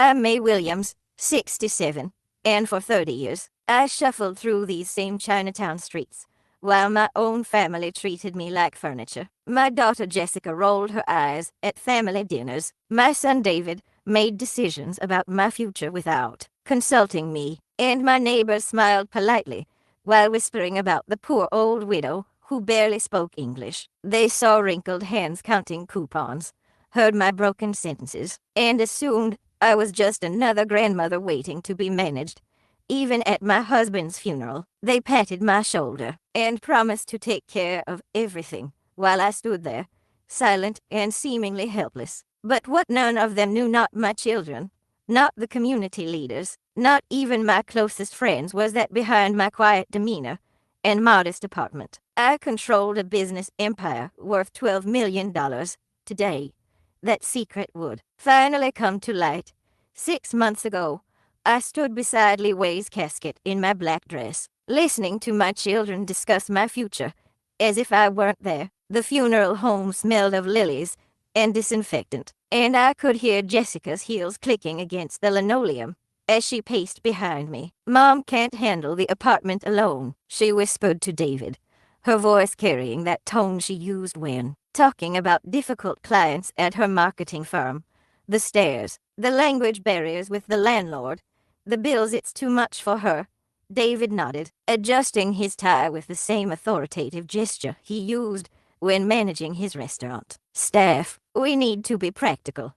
I'm Mei Williams, 67, and for 30 years, I shuffled through these same Chinatown streets, while my own family treated me like furniture. My daughter Jessica rolled her eyes at family dinners. My son David made decisions about my future without consulting me, and my neighbors smiled politely while whispering about the poor old widow who barely spoke English. They saw wrinkled hands counting coupons, heard my broken sentences, and assumed I was just another grandmother waiting to be managed. Even at my husband's funeral, they patted my shoulder and promised to take care of everything while I stood there, silent and seemingly helpless. But what none of them knew, not my children, not the community leaders, not even my closest friends, was that behind my quiet demeanor and modest apartment, I controlled a business empire worth $12 million. Today, that secret would finally come to light. 6 months ago, I stood beside Li Wei's casket in my black dress, listening to my children discuss my future, as if I weren't there. The funeral home smelled of lilies and disinfectant, and I could hear Jessica's heels clicking against the linoleum as she paced behind me. "Mom can't handle the apartment alone," she whispered to David, her voice carrying that tone she used when talking about difficult clients at her marketing firm. The stairs, the language barriers with the landlord, the bills, it's too much for her. David nodded, adjusting his tie with the same authoritative gesture he used when managing his restaurant. "Staff, we need to be practical.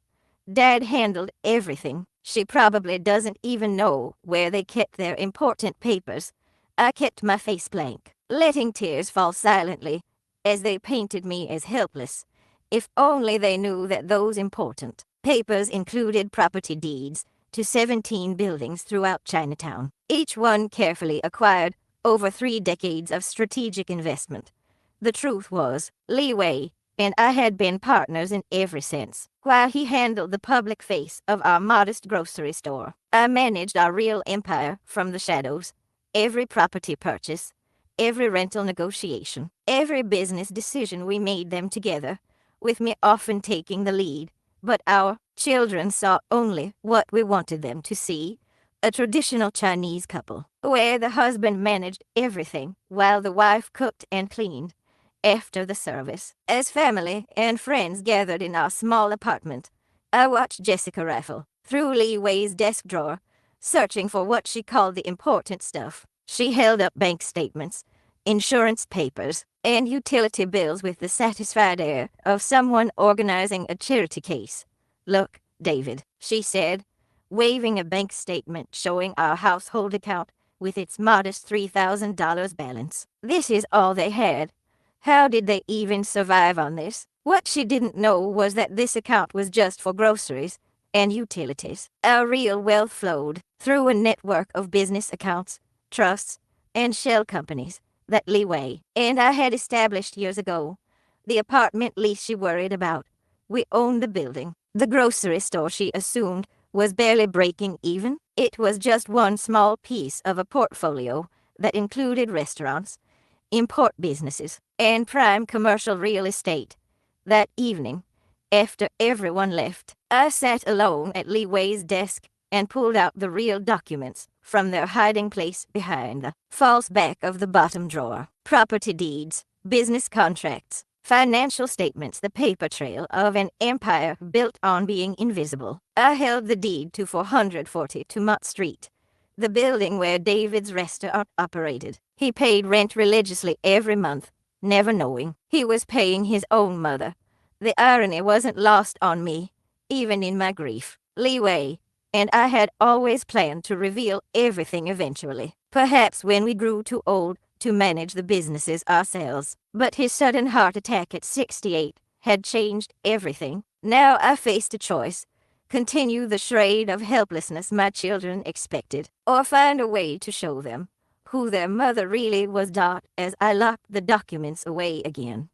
Dad handled everything. She probably doesn't even know where they kept their important papers." I kept my face blank, letting tears fall silently as they painted me as helpless. If only they knew that those important papers included property deeds to 17 buildings throughout Chinatown, each one carefully acquired over 3 decades of strategic investment. The truth was, Li Wei and I had been partners in every sense. While he handled the public face of our modest grocery store, I managed our real empire from the shadows. Every property purchase, every rental negotiation, every business decision, we made them together, with me often taking the lead. But our children saw only what we wanted them to see: a traditional Chinese couple, where the husband managed everything while the wife cooked and cleaned. After the service, as family and friends gathered in our small apartment, I watched Jessica rifle through Li Wei's desk drawer, searching for what she called the important stuff. She held up bank statements, insurance papers, and utility bills with the satisfied air of someone organizing a charity case. "Look, David," she said, waving a bank statement showing our household account with its modest $3,000 balance. This is all they had. How did they even survive on this? What she didn't know was that this account was just for groceries and utilities. Our real wealth flowed through a network of business accounts, trusts, and shell companies that Li Wei and I had established years ago. The apartment lease she worried about, we owned the building. The grocery store she assumed was barely breaking even. It was just one small piece of a portfolio that included restaurants, import businesses, and prime commercial real estate. That evening, after everyone left, I sat alone at Li Wei's desk and pulled out the real documents from their hiding place behind the false back of the bottom drawer. Property deeds, business contracts, financial statements, the paper trail of an empire built on being invisible. I held the deed to 442 Mott Street, the building where David's restaurant operated. He paid rent religiously every month, never knowing he was paying his own mother. The irony wasn't lost on me, even in my grief. Li Wei and I had always planned to reveal everything eventually, perhaps when we grew too old to manage the businesses ourselves. But his sudden heart attack at 68 had changed everything. Now I faced a choice: continue the charade of helplessness my children expected, or find a way to show them who their mother really was. As I locked the documents away again,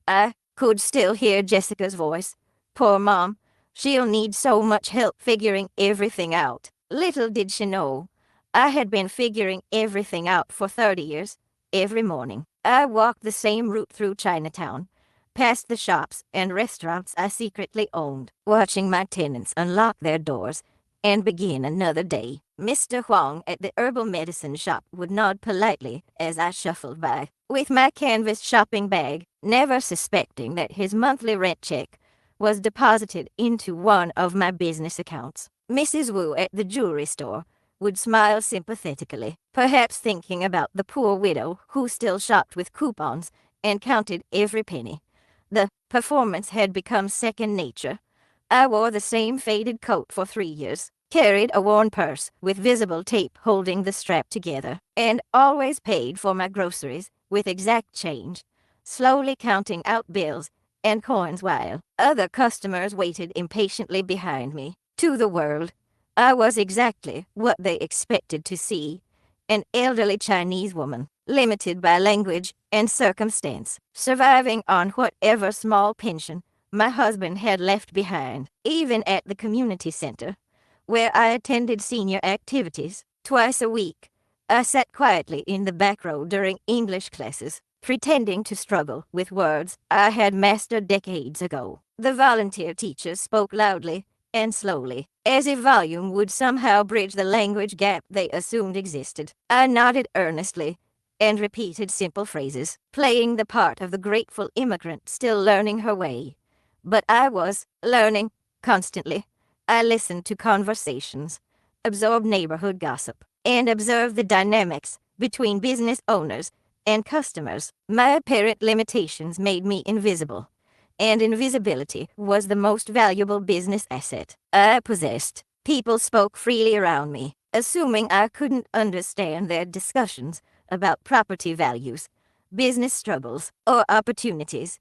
I could still hear Jessica's voice. "Poor Mom. She'll need so much help figuring everything out." Little did she know, I had been figuring everything out for 30 years. Every morning, I walked the same route through Chinatown, past the shops and restaurants I secretly owned, watching my tenants unlock their doors and begin another day. Mr. Huang at the herbal medicine shop would nod politely as I shuffled by, with my canvas shopping bag, never suspecting that his monthly rent check was deposited into one of my business accounts. Mrs. Wu at the jewelry store would smile sympathetically, perhaps thinking about the poor widow who still shopped with coupons and counted every penny. The performance had become second nature. I wore the same faded coat for 3 years, carried a worn purse with visible tape holding the strap together, and always paid for my groceries with exact change, slowly counting out bills and coins while other customers waited impatiently behind me. To the world, I was exactly what they expected to see, an elderly Chinese woman, limited by language and circumstance, surviving on whatever small pension my husband had left behind. Even at the community center, where I attended senior activities twice a week, I sat quietly in the back row during English classes, pretending to struggle with words I had mastered decades ago. The volunteer teachers spoke loudly and slowly, as if volume would somehow bridge the language gap they assumed existed. I nodded earnestly and repeated simple phrases, playing the part of the grateful immigrant still learning her way. But I was learning constantly. I listened to conversations, absorbed neighborhood gossip, and observed the dynamics between business owners and customers. My apparent limitations made me invisible, and invisibility was the most valuable business asset I possessed. People spoke freely around me, assuming I couldn't understand their discussions about property values, business struggles, or opportunities.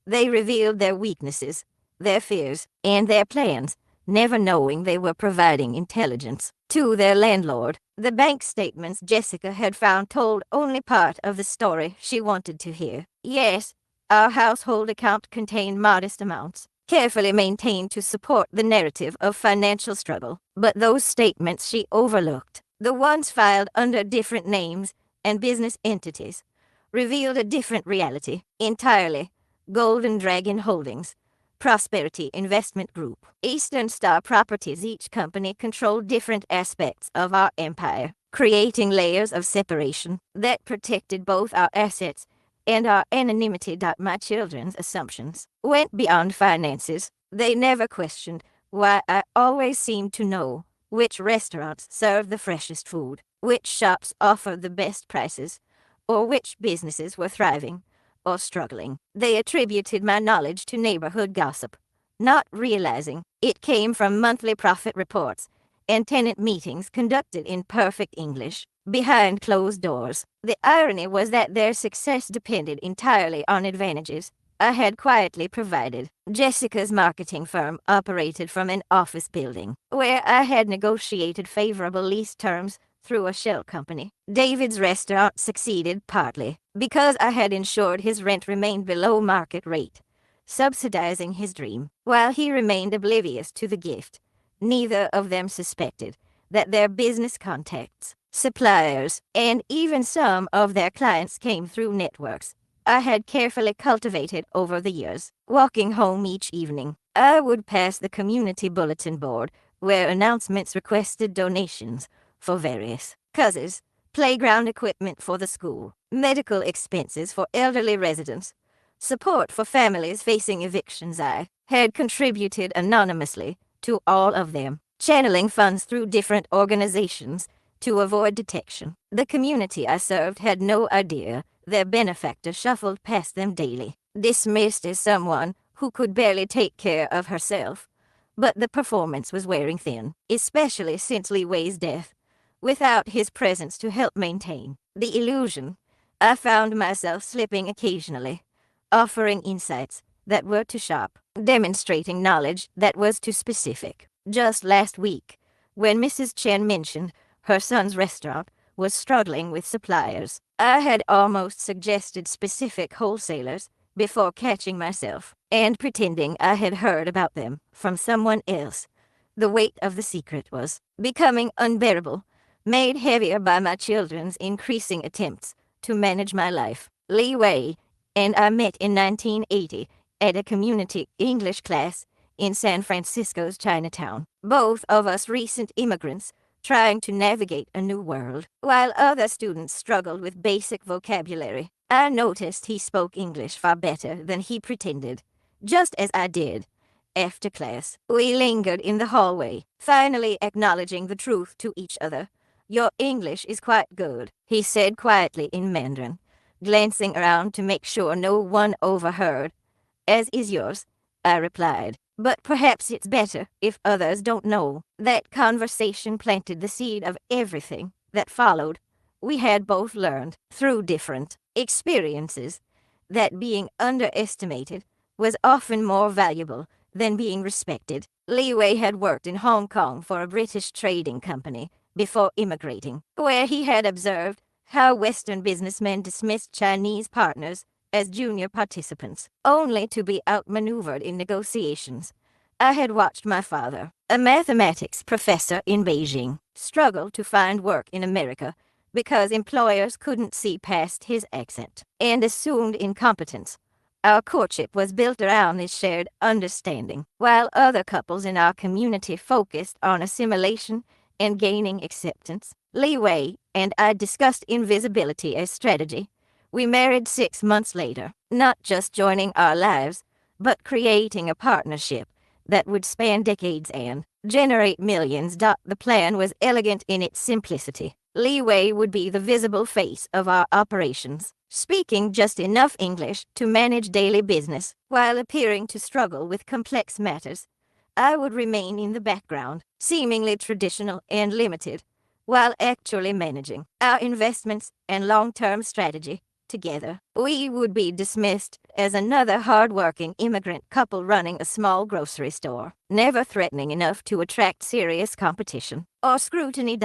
They revealed their weaknesses, their fears, and their plans, never knowing they were providing intelligence to their landlord. The bank statements Jessica had found told only part of the story she wanted to hear. Yes, our household account contained modest amounts, carefully maintained to support the narrative of financial struggle. But those statements she overlooked, the ones filed under different names and business entities, revealed a different reality entirely. Golden Dragon Holdings, Prosperity Investment Group, Eastern Star Properties. Each company controlled different aspects of our empire, creating layers of separation that protected both our assets and our anonymity. My children's assumptions went beyond finances. They never questioned why I always seemed to know which restaurants served the freshest food, which shops offered the best prices, or which businesses were thriving or struggling. They attributed my knowledge to neighborhood gossip, not realizing it came from monthly profit reports and tenant meetings conducted in perfect English, behind closed doors. The irony was that their success depended entirely on advantages I had quietly provided. Jessica's marketing firm operated from an office building, where I had negotiated favorable lease terms through a shell company. David's restaurant succeeded partly because I had ensured his rent remained below market rate, subsidizing his dream. While he remained oblivious to the gift, neither of them suspected that their business contacts, suppliers, and even some of their clients came through networks I had carefully cultivated over the years. Walking home each evening, I would pass the community bulletin board where announcements requested donations for various causes: playground equipment for the school, medical expenses for elderly residents, support for families facing evictions. I had contributed anonymously to all of them, channeling funds through different organizations to avoid detection. The community I served had no idea their benefactor shuffled past them daily, dismissed as someone who could barely take care of herself. But the performance was wearing thin, especially since Li Wei's death. Without his presence to help maintain the illusion, I found myself slipping occasionally, offering insights that were too sharp, demonstrating knowledge that was too specific. Just last week, when Mrs. Chen mentioned her son's restaurant was struggling with suppliers, I had almost suggested specific wholesalers before catching myself and pretending I had heard about them from someone else. The weight of the secret was becoming unbearable, made heavier by my children's increasing attempts to manage my life. Li Wei and I met in 1980 at a community English class in San Francisco's Chinatown. Both of us recent immigrants trying to navigate a new world. While other students struggled with basic vocabulary, I noticed he spoke English far better than he pretended, just as I did. After class, we lingered in the hallway, finally acknowledging the truth to each other. "Your English is quite good," he said quietly in Mandarin, glancing around to make sure no one overheard. "As is yours," I replied. "But perhaps it's better if others don't know." That conversation planted the seed of everything that followed. We had both learned, through different experiences, that being underestimated was often more valuable than being respected. Li Wei had worked in Hong Kong for a British trading company before immigrating, where he had observed how Western businessmen dismissed Chinese partners as junior participants, only to be outmaneuvered in negotiations. I had watched my father, a mathematics professor in Beijing, struggle to find work in America because employers couldn't see past his accent and assumed incompetence. Our courtship was built around this shared understanding, while other couples in our community focused on assimilation and gaining acceptance. Li Wei and I discussed invisibility as strategy. We married 6 months later, not just joining our lives, but creating a partnership that would span decades and generate millions. The plan was elegant in its simplicity. Li Wei would be the visible face of our operations, speaking just enough English to manage daily business while appearing to struggle with complex matters. I would remain in the background, seemingly traditional and limited, while actually managing our investments and long-term strategy. Together, we would be dismissed as another hard-working immigrant couple running a small grocery store, never threatening enough to attract serious competition or scrutiny.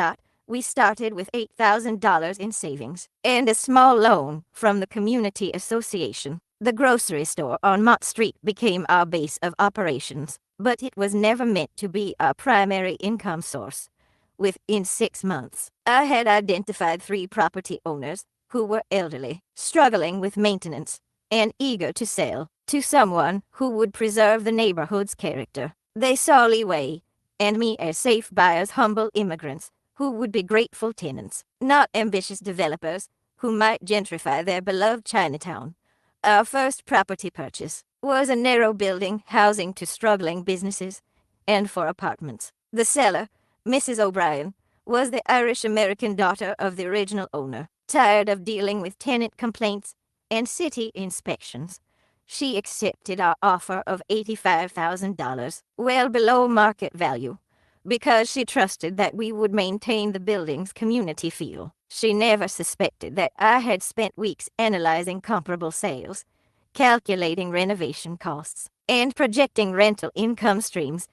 We started with $8,000 in savings and a small loan from the community association. The grocery store on Mott Street became our base of operations, but it was never meant to be our primary income source. Within 6 months, I had identified 3 property owners who were elderly, struggling with maintenance, and eager to sell to someone who would preserve the neighborhood's character. They saw Li Wei and me as safe buyers, humble immigrants who would be grateful tenants, not ambitious developers who might gentrify their beloved Chinatown. Our first property purchase was a narrow building housing to struggling businesses and for apartments. The seller, Mrs. O'Brien, was the Irish-American daughter of the original owner. Tired of dealing with tenant complaints and city inspections, she accepted our offer of $85,000, well below market value, because she trusted that we would maintain the building's community feel. She never suspected that I had spent weeks analyzing comparable sales, calculating renovation costs, and projecting rental income streams.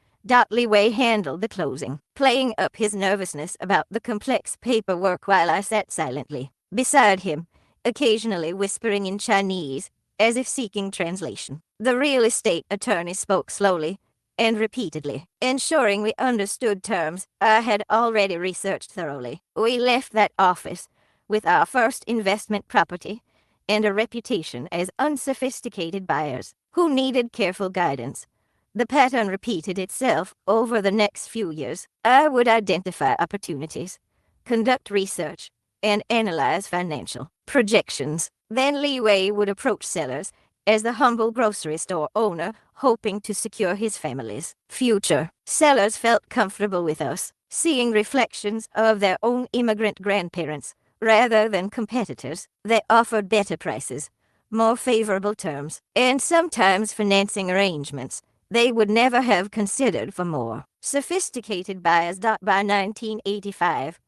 Li Wei handled the closing, playing up his nervousness about the complex paperwork while I sat silently beside him, occasionally whispering in Chinese, as if seeking translation. The real estate attorney spoke slowly and repeatedly, ensuring we understood terms I had already researched thoroughly. We left that office with our first investment property and a reputation as unsophisticated buyers who needed careful guidance. The pattern repeated itself over the next few years. I would identify opportunities, conduct research, and analyze financial projections. Then Li Wei would approach sellers as the humble grocery store owner, hoping to secure his family's future. Sellers felt comfortable with us, seeing reflections of their own immigrant grandparents rather than competitors. They offered better prices, more favorable terms, and sometimes financing arrangements they would never have considered for more sophisticated buyers. By 1985,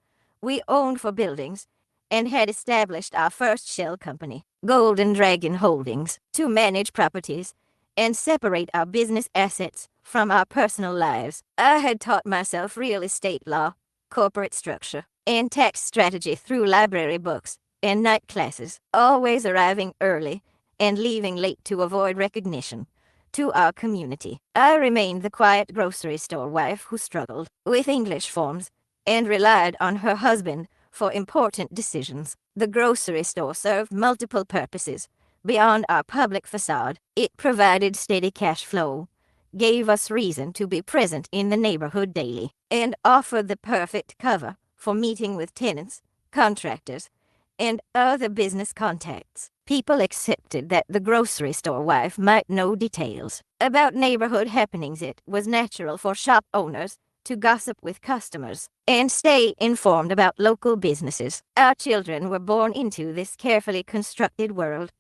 we owned 4 buildings and had established our first shell company, Golden Dragon Holdings, to manage properties and separate our business assets from our personal lives. I had taught myself real estate law, corporate structure, and tax strategy through library books and night classes, always arriving early and leaving late to avoid recognition. To our community, I remained the quiet grocery store wife who struggled with English forms and relied on her husband for important decisions. The grocery store served multiple purposes beyond our public facade. It provided steady cash flow, gave us reason to be present in the neighborhood daily and offered the perfect cover for meeting with tenants, contractors, and other business contacts. People accepted that the grocery store wife might know details about neighborhood happenings. It was natural for shop owners to gossip with customers and stay informed about local businesses. Our children were born into this carefully constructed world.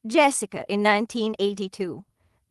Jessica in 1982,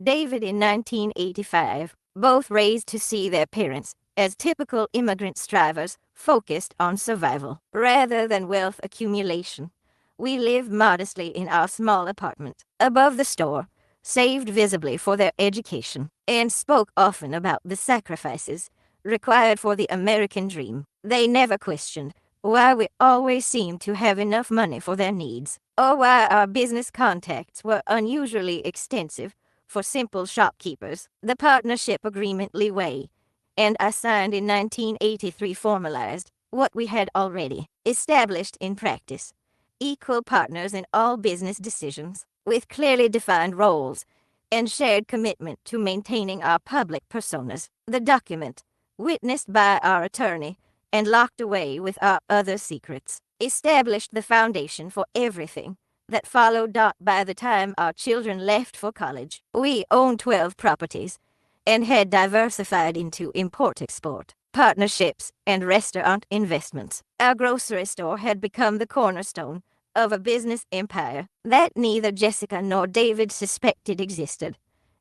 David in 1985, both raised to see their parents as typical immigrant strivers focused on survival rather than wealth accumulation. We lived modestly in our small apartment above the store, saved visibly for their education, and spoke often about the sacrifices required for the American dream. They never questioned why we always seemed to have enough money for their needs, or why our business contacts were unusually extensive for simple shopkeepers. The partnership agreement Leeway and I signed in 1983 formalized what we had already established in practice: equal partners in all business decisions, with clearly defined roles and shared commitment to maintaining our public personas. The document, witnessed by our attorney and locked away with our other secrets, established the foundation for everything that followed. By the time our children left for college, we owned 12 properties and had diversified into import-export, partnerships, and restaurant investments. Our grocery store had become the cornerstone of a business empire that neither Jessica nor David suspected existed.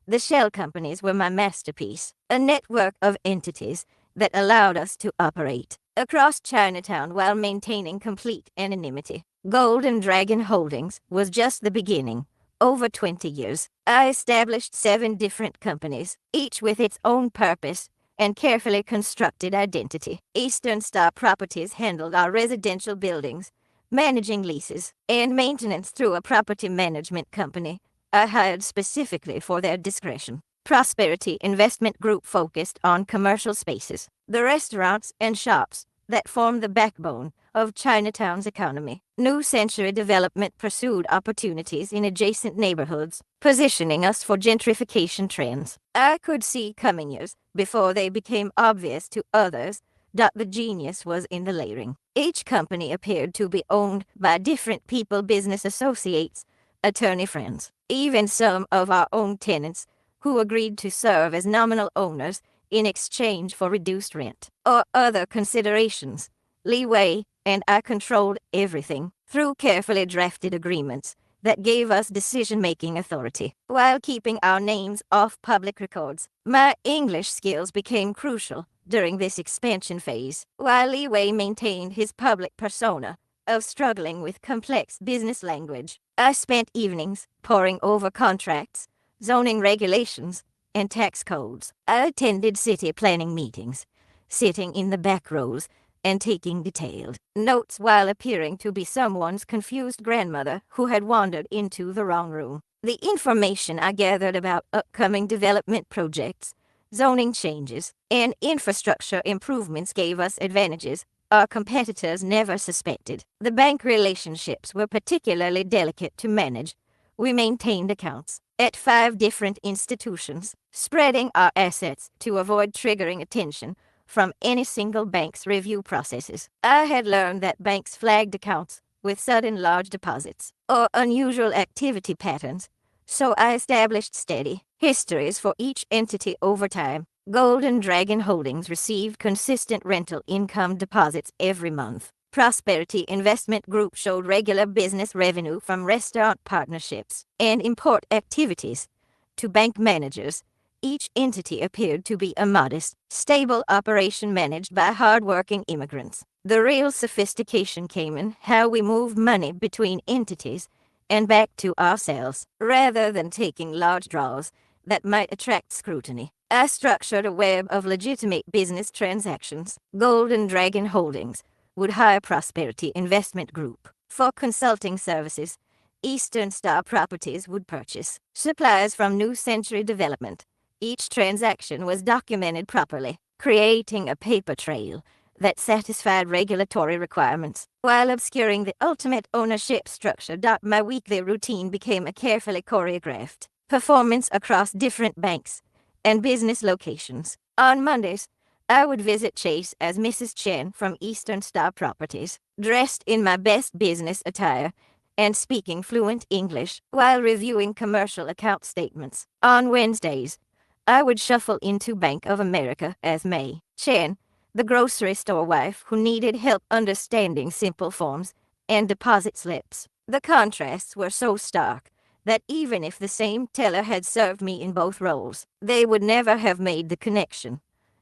The shell companies were my masterpiece, a network of entities that allowed us to operate across Chinatown while maintaining complete anonymity. Golden Dragon Holdings was just the beginning. Over 20 years, I established 7 different companies, each with its own purpose and carefully constructed identity. Eastern Star Properties handled our residential buildings, managing leases and maintenance through a property management company I hired specifically for their discretion. Prosperity Investment Group focused on commercial spaces, the restaurants and shops that form the backbone of Chinatown's economy. New Century Development pursued opportunities in adjacent neighborhoods, positioning us for gentrification trends I could see coming years before they became obvious to others. The genius was in the layering. Each company appeared to be owned by different people: business associates, attorney friends, even some of our own tenants who agreed to serve as nominal owners in exchange for reduced rent or other considerations. Leeway and I controlled everything through carefully drafted agreements that gave us decision-making authority while keeping our names off public records. My English skills became crucial during this expansion phase, while Leeway maintained his public persona of struggling with complex business language. I spent evenings poring over contracts, zoning regulations, and tax codes. I attended city planning meetings, sitting in the back rows and taking detailed notes while appearing to be someone's confused grandmother who had wandered into the wrong room. The information I gathered about upcoming development projects, zoning changes, and infrastructure improvements gave us advantages our competitors never suspected. The bank relationships were particularly delicate to manage. We maintained accounts at 5 different institutions, spreading our assets to avoid triggering attention from any single bank's review processes. I had learned that banks flagged accounts with sudden large deposits or unusual activity patterns, so I established steady histories for each entity over time. Golden Dragon Holdings received consistent rental income deposits every month. Prosperity Investment Group showed regular business revenue from restaurant partnerships and import activities to bank managers. Each entity appeared to be a modest, stable operation managed by hard-working immigrants. The real sophistication came in how we moved money between entities and back to ourselves, rather than taking large draws that might attract scrutiny. I structured a web of legitimate business transactions. Golden Dragon Holdings would hire Prosperity Investment Group for consulting services. Eastern Star Properties would purchase supplies from New Century Development. Each transaction was documented properly, creating a paper trail that satisfied regulatory requirements while obscuring the ultimate ownership structure. My weekly routine became a carefully choreographed performance across different banks and business locations. On Mondays, I would visit Chase as Mrs. Chen from Eastern Star Properties, dressed in my best business attire and speaking fluent English while reviewing commercial account statements. On Wednesdays, I would shuffle into Bank of America as Mei Chen, the grocery store wife who needed help understanding simple forms and deposit slips. The contrasts were so stark that even if the same teller had served me in both roles, they would never have made the connection.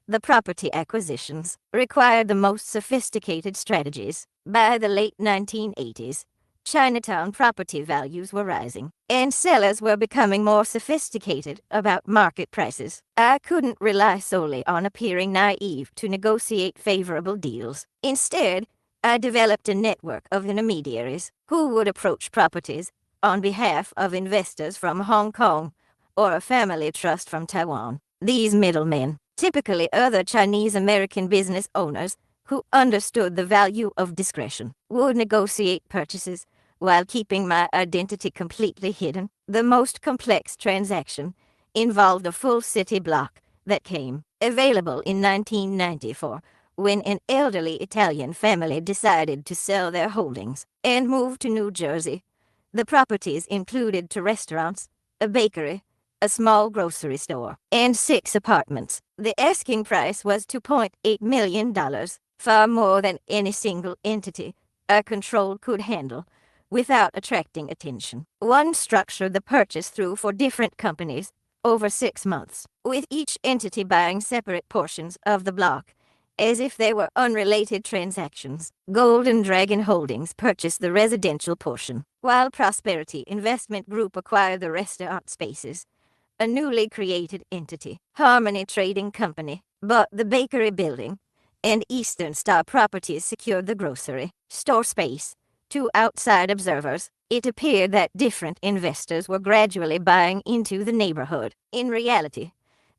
The property acquisitions required the most sophisticated strategies. By the late 1980s, Chinatown property values were rising, and sellers were becoming more sophisticated about market prices. I couldn't rely solely on appearing naive to negotiate favorable deals. Instead, I developed a network of intermediaries who would approach properties on behalf of investors from Hong Kong or a family trust from Taiwan. These middlemen, typically other Chinese American business owners who understood the value of discretion, would negotiate purchases while keeping my identity completely hidden. The most complex transaction involved a full city block that came available in 1994 when an elderly Italian family decided to sell their holdings and move to New Jersey. The properties included two restaurants, a bakery, a small grocery store, and 6 apartments. The asking price was $2.8 million, far more than any single entity I controlled could handle without attracting attention. One structured the purchase through 4 different companies over 6 months, with each entity buying separate portions of the block, as if they were unrelated transactions. Golden Dragon Holdings purchased the residential portion, while Prosperity Investment Group acquired the restaurant spaces. A newly created entity, Harmony Trading Company, bought the bakery building, and Eastern Star Properties secured the grocery store space. To outside observers, it appeared that different investors were gradually buying into the neighborhood. In reality,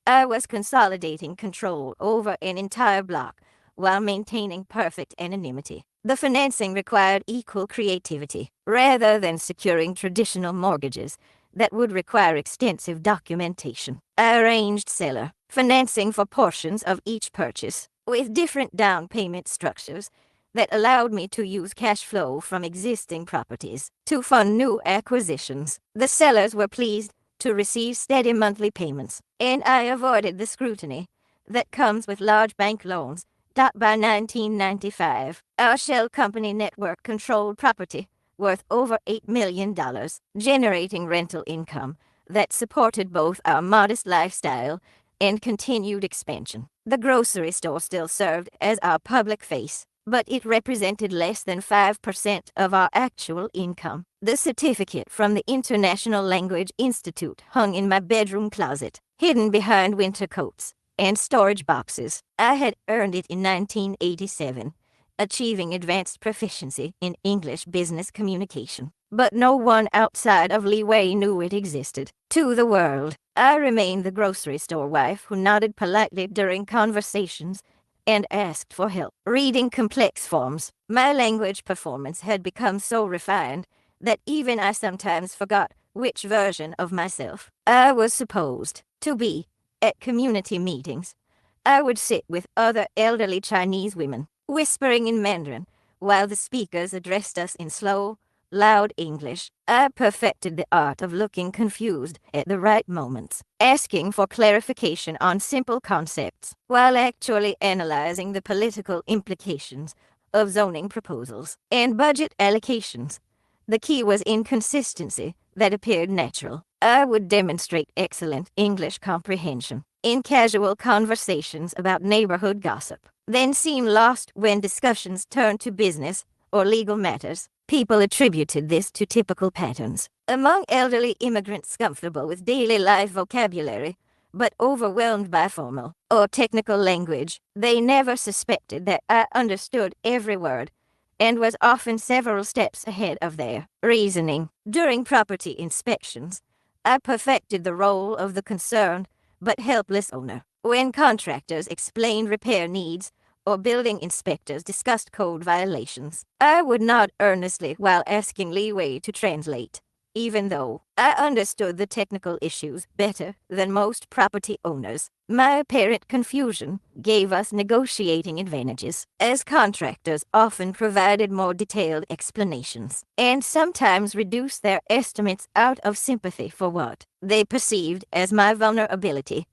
I was consolidating control over an entire block while maintaining perfect anonymity. The financing required equal creativity, rather than securing traditional mortgages that would require extensive documentation. I arranged seller financing for portions of each purchase, with different down payment structures that allowed me to use cash flow from existing properties to fund new acquisitions. The sellers were pleased to receive steady monthly payments, and I avoided the scrutiny that comes with large bank loans. By 1995, our shell company network controlled property worth over $8 million, generating rental income that supported both our modest lifestyle and continued expansion. The grocery store still served as our public face, but it represented less than 5% of our actual income. The certificate from the International Language Institute hung in my bedroom closet, hidden behind winter coats and storage boxes. I had earned it in 1987, achieving advanced proficiency in English business communication. But no one outside of Li Wei knew it existed. To the world, I remained the grocery store wife who nodded politely during conversations and asked for help reading complex forms. My language performance had become so refined that even I sometimes forgot which version of myself I was supposed to be. At community meetings, I would sit with other elderly Chinese women, whispering in Mandarin, while the speakers addressed us in slow, loud English. I perfected the art of looking confused at the right moments, asking for clarification on simple concepts, while actually analyzing the political implications of zoning proposals and budget allocations. The key was inconsistency that appeared natural. I would demonstrate excellent English comprehension in casual conversations about neighborhood gossip, then seem lost when discussions turned to business or legal matters. People attributed this to typical patterns among elderly immigrants comfortable with daily life vocabulary, but overwhelmed by formal or technical language. They never suspected that I understood every word and was often several steps ahead of their reasoning. During property inspections, I perfected the role of the concerned but helpless owner. When contractors explained repair needs or building inspectors discussed code violations, I would nod earnestly while asking Li Wei to translate. Even though I understood the technical issues better than most property owners, my apparent confusion gave us negotiating advantages, as contractors often provided more detailed explanations and sometimes reduced their estimates out of sympathy for what they perceived as my vulnerability.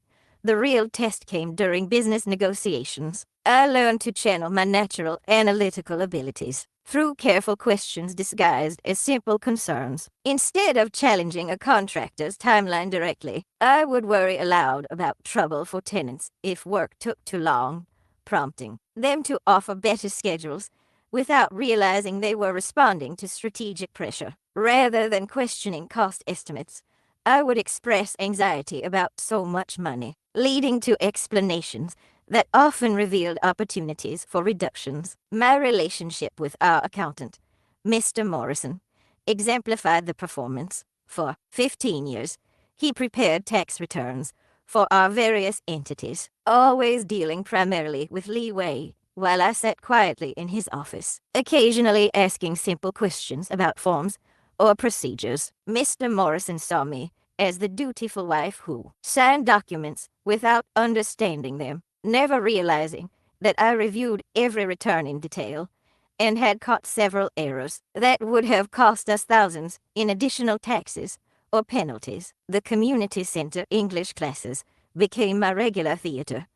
The real test came during business negotiations. I learned to channel my natural analytical abilities through careful questions disguised as simple concerns. Instead of challenging a contractor's timeline directly, I would worry aloud about trouble for tenants if work took too long, prompting them to offer better schedules without realizing they were responding to strategic pressure. Rather than questioning cost estimates, I would express anxiety about so much money, leading to explanations that often revealed opportunities for reductions. My relationship with our accountant, Mr. Morrison, exemplified the performance. For 15 years, he prepared tax returns for our various entities, always dealing primarily with leeway, while I sat quietly in his office, occasionally asking simple questions about forms or procedures. Mr. Morrison saw me as the dutiful wife who signed documents without understanding them, never realizing that I reviewed every return in detail and had caught several errors that would have cost us thousands in additional taxes or penalties. The community center English classes became my regular theater.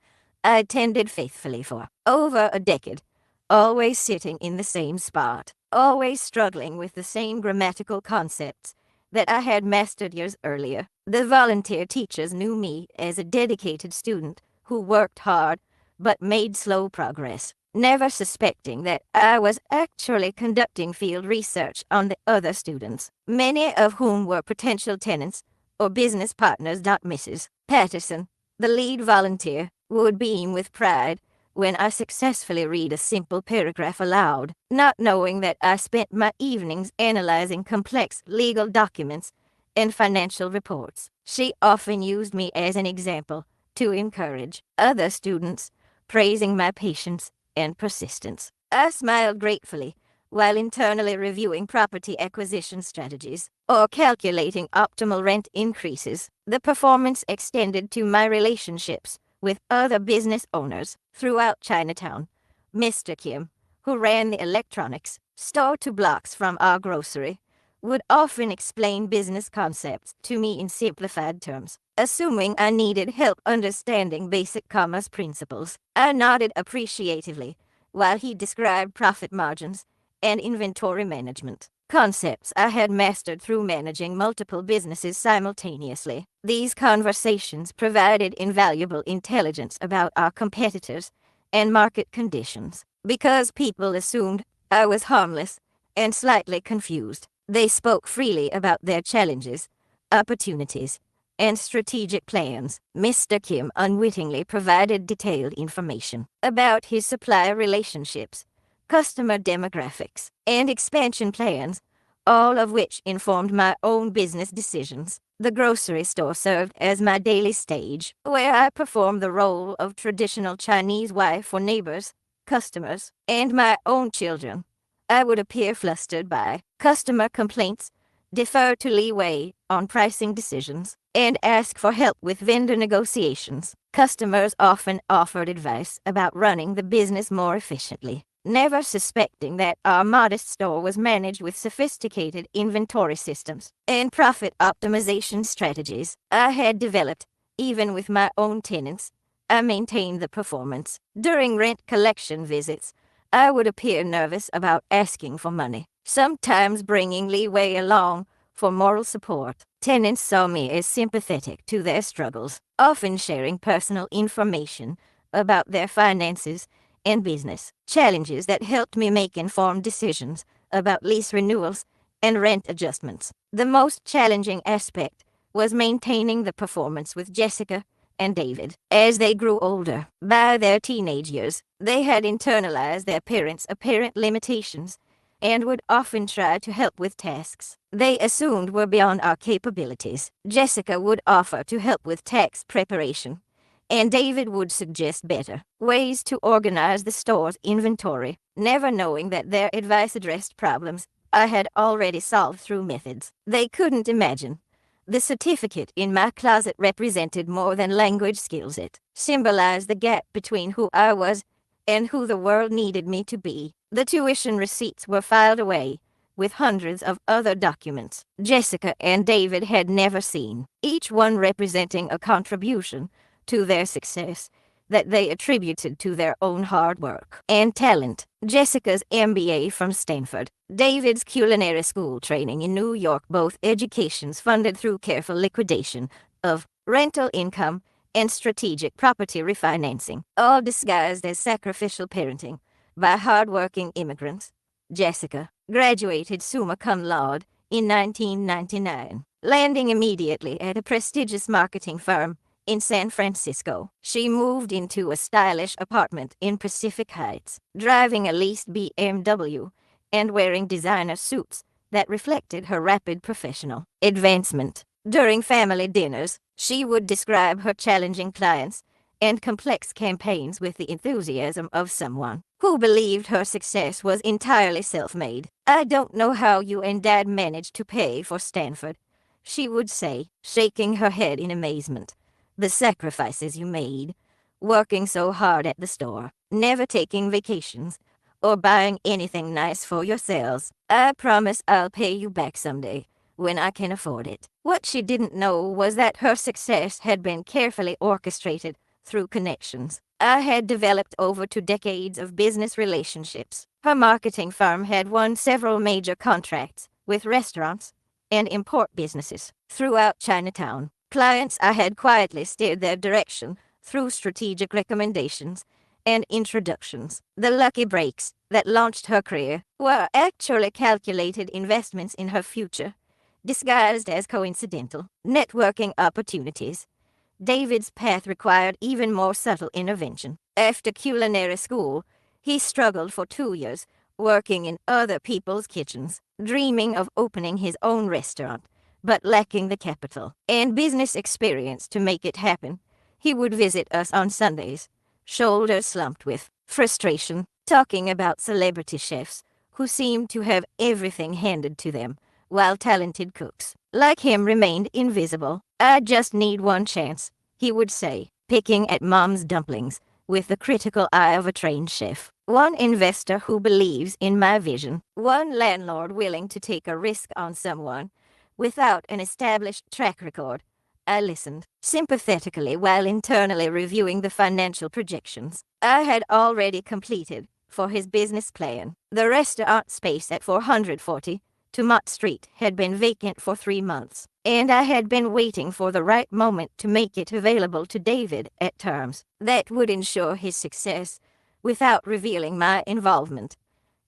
I attended faithfully for over a decade, always sitting in the same spot, always struggling with the same grammatical concepts that I had mastered years earlier. The volunteer teachers knew me as a dedicated student who worked hard but made slow progress, never suspecting that I was actually conducting field research on the other students, many of whom were potential tenants or business partners. Mrs. Patterson, the lead volunteer, would beam with pride when I successfully read a simple paragraph aloud, not knowing that I spent my evenings analyzing complex legal documents and financial reports. She often used me as an example to encourage other students, praising my patience and persistence. I smiled gratefully while internally reviewing property acquisition strategies or calculating optimal rent increases. The performance extended to my relationships with other business owners throughout Chinatown. Mr. Kim, who ran the electronics store 2 blocks from our grocery, would often explain business concepts to me in simplified terms. Assuming I needed help understanding basic commerce principles, I nodded appreciatively while he described profit margins and inventory management, concepts I had mastered through managing multiple businesses simultaneously. These conversations provided invaluable intelligence about our competitors and market conditions. Because people assumed I was harmless and slightly confused, they spoke freely about their challenges, opportunities, and strategic plans. Mr. Kim unwittingly provided detailed information about his supplier relationships, customer demographics, and expansion plans, all of which informed my own business decisions. The grocery store served as my daily stage, where I performed the role of traditional Chinese wife for neighbors, customers, and my own children. I would appear flustered by customer complaints, defer to leeway on pricing decisions, and ask for help with vendor negotiations. Customers often offered advice about running the business more efficiently, never suspecting that our modest store was managed with sophisticated inventory systems and profit optimization strategies I had developed. Even with my own tenants, I maintained the performance. During rent collection visits, I would appear nervous about asking for money, sometimes bringing leeway along for moral support. Tenants saw me as sympathetic to their struggles, often sharing personal information about their finances and business challenges that helped me make informed decisions about lease renewals and rent adjustments. The most challenging aspect was maintaining the performance with Jessica and David. As they grew older, by their teenage years, they had internalized their parents' apparent limitations and would often try to help with tasks they assumed were beyond our capabilities. Jessica would offer to help with tax preparation, and David would suggest better ways to organize the store's inventory, never knowing that their advice addressed problems I had already solved through methods they couldn't imagine. The certificate in my closet represented more than language skills. It symbolized the gap between who I was and who the world needed me to be. The tuition receipts were filed away, with hundreds of other documents Jessica and David had never seen, each one representing a contribution to their success that they attributed to their own hard work and talent. Jessica's MBA from Stanford, David's culinary school training in New York, both educations funded through careful liquidation of rental income and strategic property refinancing, all disguised as sacrificial parenting by hard-working immigrants. Jessica graduated summa cum laude in 1999, landing immediately at a prestigious marketing firm in San Francisco. She moved into a stylish apartment in Pacific Heights, driving a leased BMW and wearing designer suits that reflected her rapid professional advancement. During family dinners, she would describe her challenging clients and complex campaigns with the enthusiasm of someone who believed her success was entirely self-made. "I don't know how you and Dad managed to pay for Stanford," she would say, shaking her head in amazement. "The sacrifices you made, working so hard at the store, never taking vacations, or buying anything nice for yourselves. I promise I'll pay you back someday, when I can afford it." What she didn't know was that her success had been carefully orchestrated through connections I had developed over 2 decades of business relationships. Her marketing firm had won several major contracts with restaurants and import businesses throughout Chinatown. Clients I had quietly steered their direction through strategic recommendations and introductions. The lucky breaks that launched her career were actually calculated investments in her future, disguised as coincidental networking opportunities. David's path required even more subtle intervention. After culinary school, he struggled for 2 years, working in other people's kitchens, dreaming of opening his own restaurant, but lacking the capital and business experience to make it happen. He would visit us on Sundays, shoulders slumped with frustration, talking about celebrity chefs who seemed to have everything handed to them, while talented cooks like him remained invisible. "I just need one chance," he would say, picking at Mom's dumplings with the critical eye of a trained chef. "One investor who believes in my vision, one landlord willing to take a risk on someone without an established track record." I listened sympathetically while internally reviewing the financial projections I had already completed for his business plan. The restaurant space at 440 Mott Street had been vacant for 3 months, and I had been waiting for the right moment to make it available to David at terms that would ensure his success without revealing my involvement.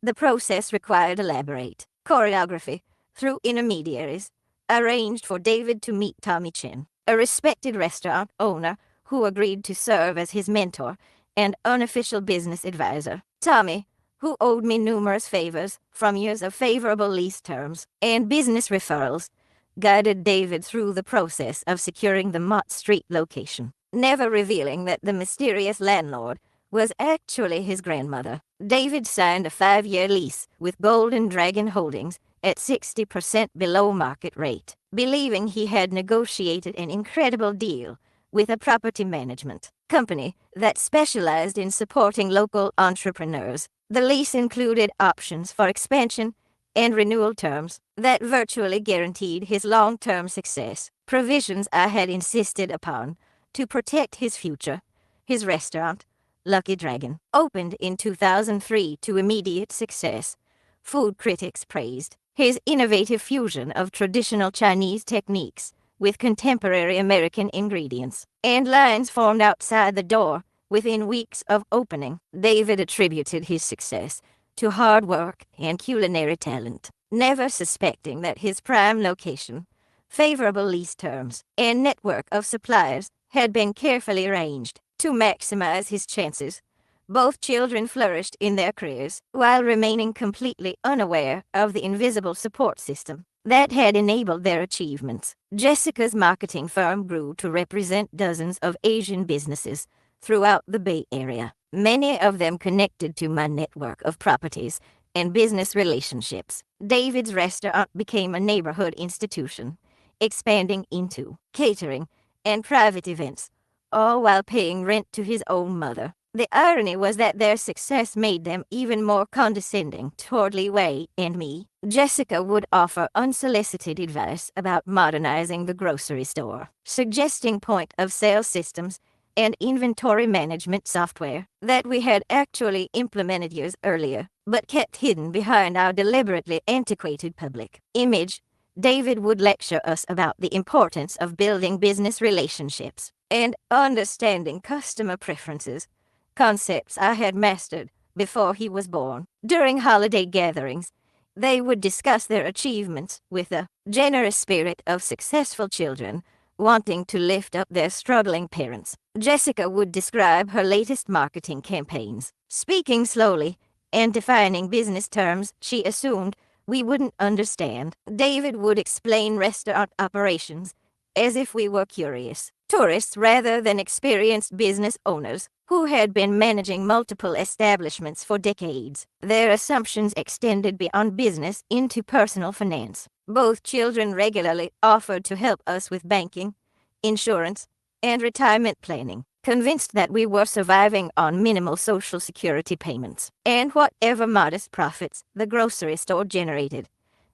The process required elaborate choreography through intermediaries. I arranged for David to meet Tommy Chin, a respected restaurant owner who agreed to serve as his mentor and unofficial business advisor. Tommy, who owed me numerous favors from years of favorable lease terms and business referrals, guided David through the process of securing the Mott Street location, never revealing that the mysterious landlord was actually his grandmother. David signed a 5-year lease with Golden Dragon Holdings at 60% below market rate, believing he had negotiated an incredible deal with a property management company that specialized in supporting local entrepreneurs. The lease included options for expansion and renewal terms that virtually guaranteed his long-term success, provisions I had insisted upon to protect his future. His restaurant, Lucky Dragon, opened in 2003 to immediate success. Food critics praised his innovative fusion of traditional Chinese techniques with contemporary American ingredients, and lines formed outside the door within weeks of opening. David attributed his success to hard work and culinary talent, never suspecting that his prime location, favorable lease terms, and network of suppliers had been carefully arranged to maximize his chances. Both children flourished in their careers while remaining completely unaware of the invisible support system that had enabled their achievements. Jessica's marketing firm grew to represent dozens of Asian businesses throughout the Bay Area, many of them connected to my network of properties and business relationships. David's restaurant became a neighborhood institution, expanding into catering and private events, all while paying rent to his own mother. The irony was that their success made them even more condescending toward Li Wei and me. Jessica would offer unsolicited advice about modernizing the grocery store, suggesting point-of-sale systems and inventory management software that we had actually implemented years earlier, but kept hidden behind our deliberately antiquated public image. David would lecture us about the importance of building business relationships and understanding customer preferences, concepts I had mastered before he was born. During holiday gatherings, they would discuss their achievements with a generous spirit of successful children wanting to lift up their struggling parents. Jessica would describe her latest marketing campaigns, speaking slowly and defining business terms she assumed we wouldn't understand. David would explain restaurant operations as if we were curious tourists rather than experienced business owners who had been managing multiple establishments for decades. Their assumptions extended beyond business into personal finance. Both children regularly offered to help us with banking, insurance, and retirement planning, convinced that we were surviving on minimal Social Security payments and whatever modest profits the grocery store generated.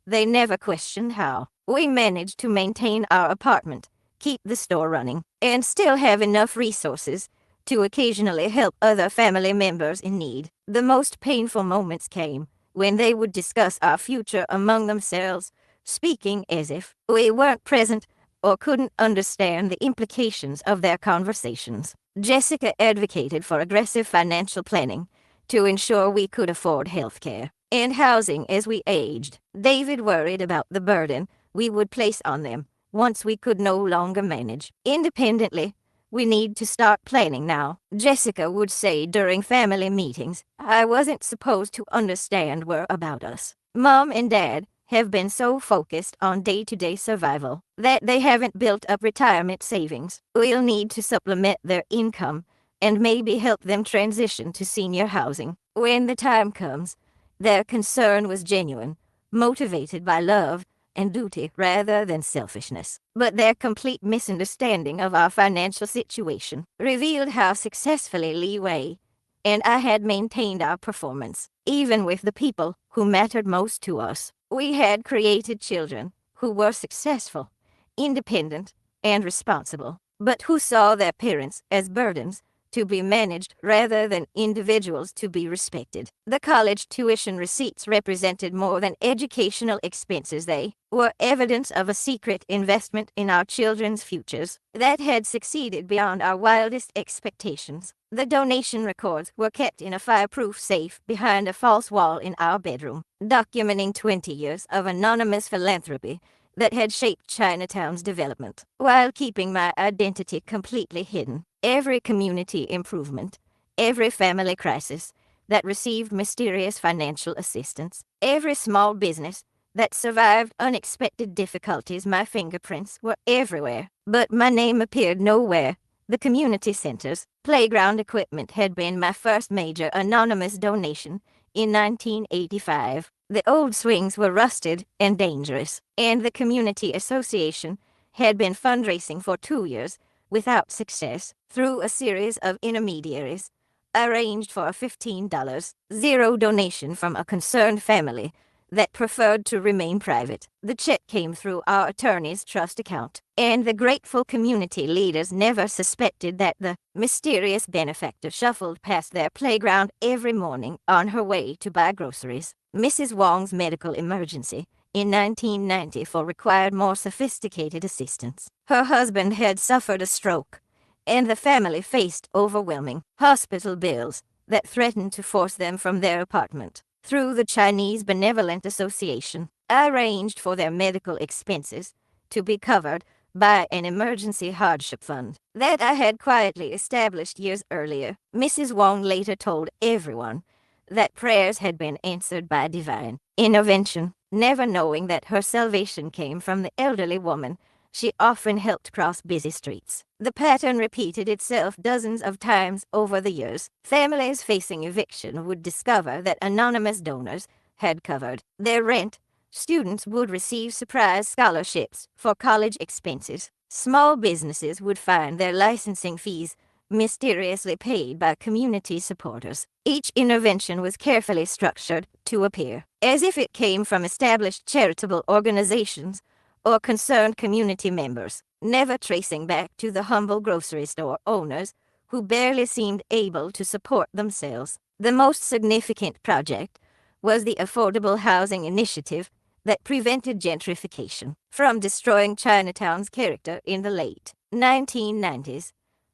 They never questioned how we managed to maintain our apartment, keep the store running, and still have enough resources to occasionally help other family members in need. The most painful moments came when they would discuss our future among themselves, speaking as if we weren't present or couldn't understand the implications of their conversations. Jessica advocated for aggressive financial planning to ensure we could afford health care and housing as we aged. David worried about the burden we would place on them once we could no longer manage independently. We need to start planning now, Jessica would say during family meetings. I wasn't supposed to understand were about us. Mom and Dad have been so focused on day-to-day survival that they haven't built up retirement savings. We'll need to supplement their income and maybe help them transition to senior housing when the time comes. Their concern was genuine, motivated by love and duty rather than selfishness. But their complete misunderstanding of our financial situation revealed how successfully Li Wei and I had maintained our performance, even with the people who mattered most to us. We had created children who were successful, independent, and responsible, but who saw their parents as burdens to be managed rather than individuals to be respected. The college tuition receipts represented more than educational expenses. They were evidence of a secret investment in our children's futures that had succeeded beyond our wildest expectations. The donation records were kept in a fireproof safe behind a false wall in our bedroom, documenting 20 years of anonymous philanthropy that had shaped Chinatown's development, while keeping my identity completely hidden. Every community improvement, every family crisis that received mysterious financial assistance, every small business that survived unexpected difficulties, my fingerprints were everywhere, but my name appeared nowhere. The community center's playground equipment had been my first major anonymous donation in 1985. The old swings were rusted and dangerous, and the community association had been fundraising for 2 years without success. Through a series of intermediaries, I arranged for a $15.00 donation from a concerned family that preferred to remain private. The check came through our attorney's trust account, and the grateful community leaders never suspected that the mysterious benefactor shuffled past their playground every morning on her way to buy groceries. Mrs. Wong's medical emergency in 1994 required more sophisticated assistance. Her husband had suffered a stroke, and the family faced overwhelming hospital bills that threatened to force them from their apartment. Through the Chinese Benevolent Association, I arranged for their medical expenses to be covered by an emergency hardship fund that I had quietly established years earlier. Mrs. Wong later told everyone that prayers had been answered by divine intervention, never knowing that her salvation came from the elderly woman she often helped cross busy streets. The pattern repeated itself dozens of times over the years. Families facing eviction would discover that anonymous donors had covered their rent. Students would receive surprise scholarships for college expenses. Small businesses would find their licensing fees mysteriously paid by community supporters. Each intervention was carefully structured to appear as if it came from established charitable organizations or concerned community members, never tracing back to the humble grocery store owners who barely seemed able to support themselves. The most significant project was the Affordable Housing Initiative that prevented gentrification from destroying Chinatown's character in the late 1990s.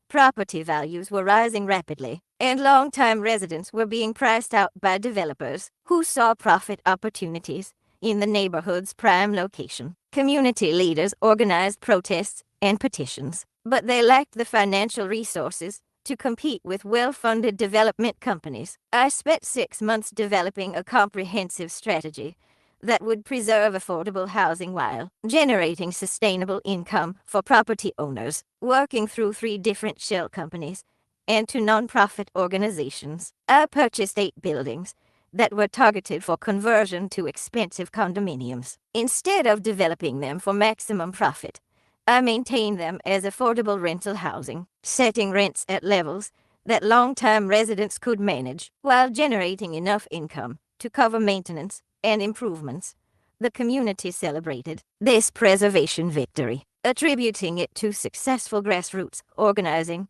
Property values were rising rapidly, and long-time residents were being priced out by developers who saw profit opportunities in the neighborhood's prime location. Community leaders organized protests and petitions, but they lacked the financial resources to compete with well-funded development companies. I spent 6 months developing a comprehensive strategy that would preserve affordable housing while generating sustainable income for property owners, working through 3 different shell companies and 2 nonprofit organizations. I purchased 8 buildings that were targeted for conversion to expensive condominiums. Instead of developing them for maximum profit, I maintained them as affordable rental housing, setting rents at levels that long-time residents could manage while generating enough income to cover maintenance and improvements. The community celebrated this preservation victory, attributing it to successful grassroots organizing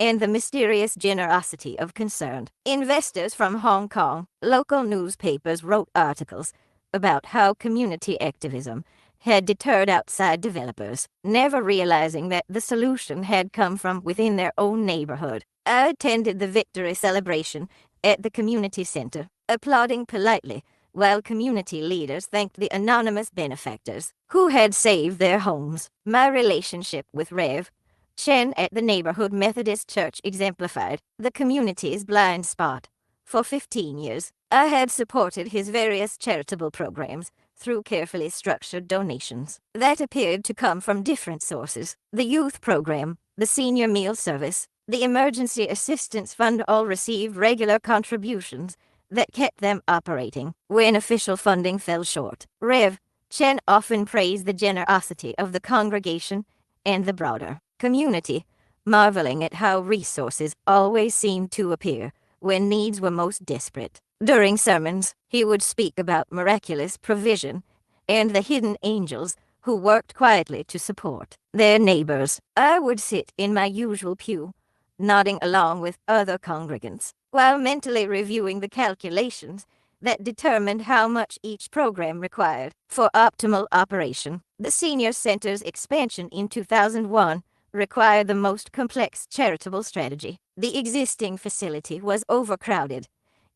and the mysterious generosity of concerned investors from Hong Kong. Local newspapers wrote articles about how community activism had deterred outside developers, never realizing that the solution had come from within their own neighborhood. I attended the victory celebration at the community center, applauding politely, while community leaders thanked the anonymous benefactors who had saved their homes. My relationship with Rev. Chen at the neighborhood Methodist Church exemplified the community's blind spot. For 15 years, I had supported his various charitable programs through carefully structured donations that appeared to come from different sources. The youth program, the senior meal service, the emergency assistance fund all received regular contributions that kept them operating when official funding fell short. Rev. Chen often praised the generosity of the congregation and the broader community, marveling at how resources always seemed to appear when needs were most desperate. During sermons, he would speak about miraculous provision and the hidden angels who worked quietly to support their neighbors. I would sit in my usual pew, nodding along with other congregants, while mentally reviewing the calculations that determined how much each program required for optimal operation. The senior center's expansion in 2001 required the most complex charitable strategy. The existing facility was overcrowded,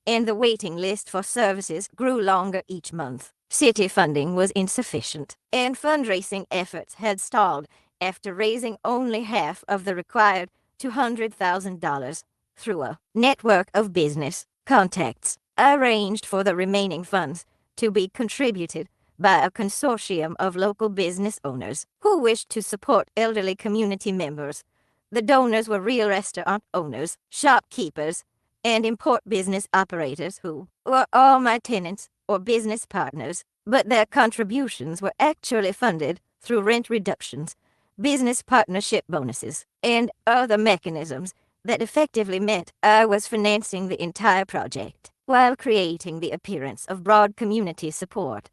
and the waiting list for services grew longer each month. City funding was insufficient, and fundraising efforts had stalled after raising only half of the required $200,000 through a network of business contacts. I arranged for the remaining funds to be contributed by a consortium of local business owners who wished to support elderly community members. The donors were real restaurant owners, shopkeepers, and import business operators who were all my tenants or business partners, but their contributions were actually funded through rent reductions, business partnership bonuses, and other mechanisms that effectively meant I was financing the entire project while creating the appearance of broad community support.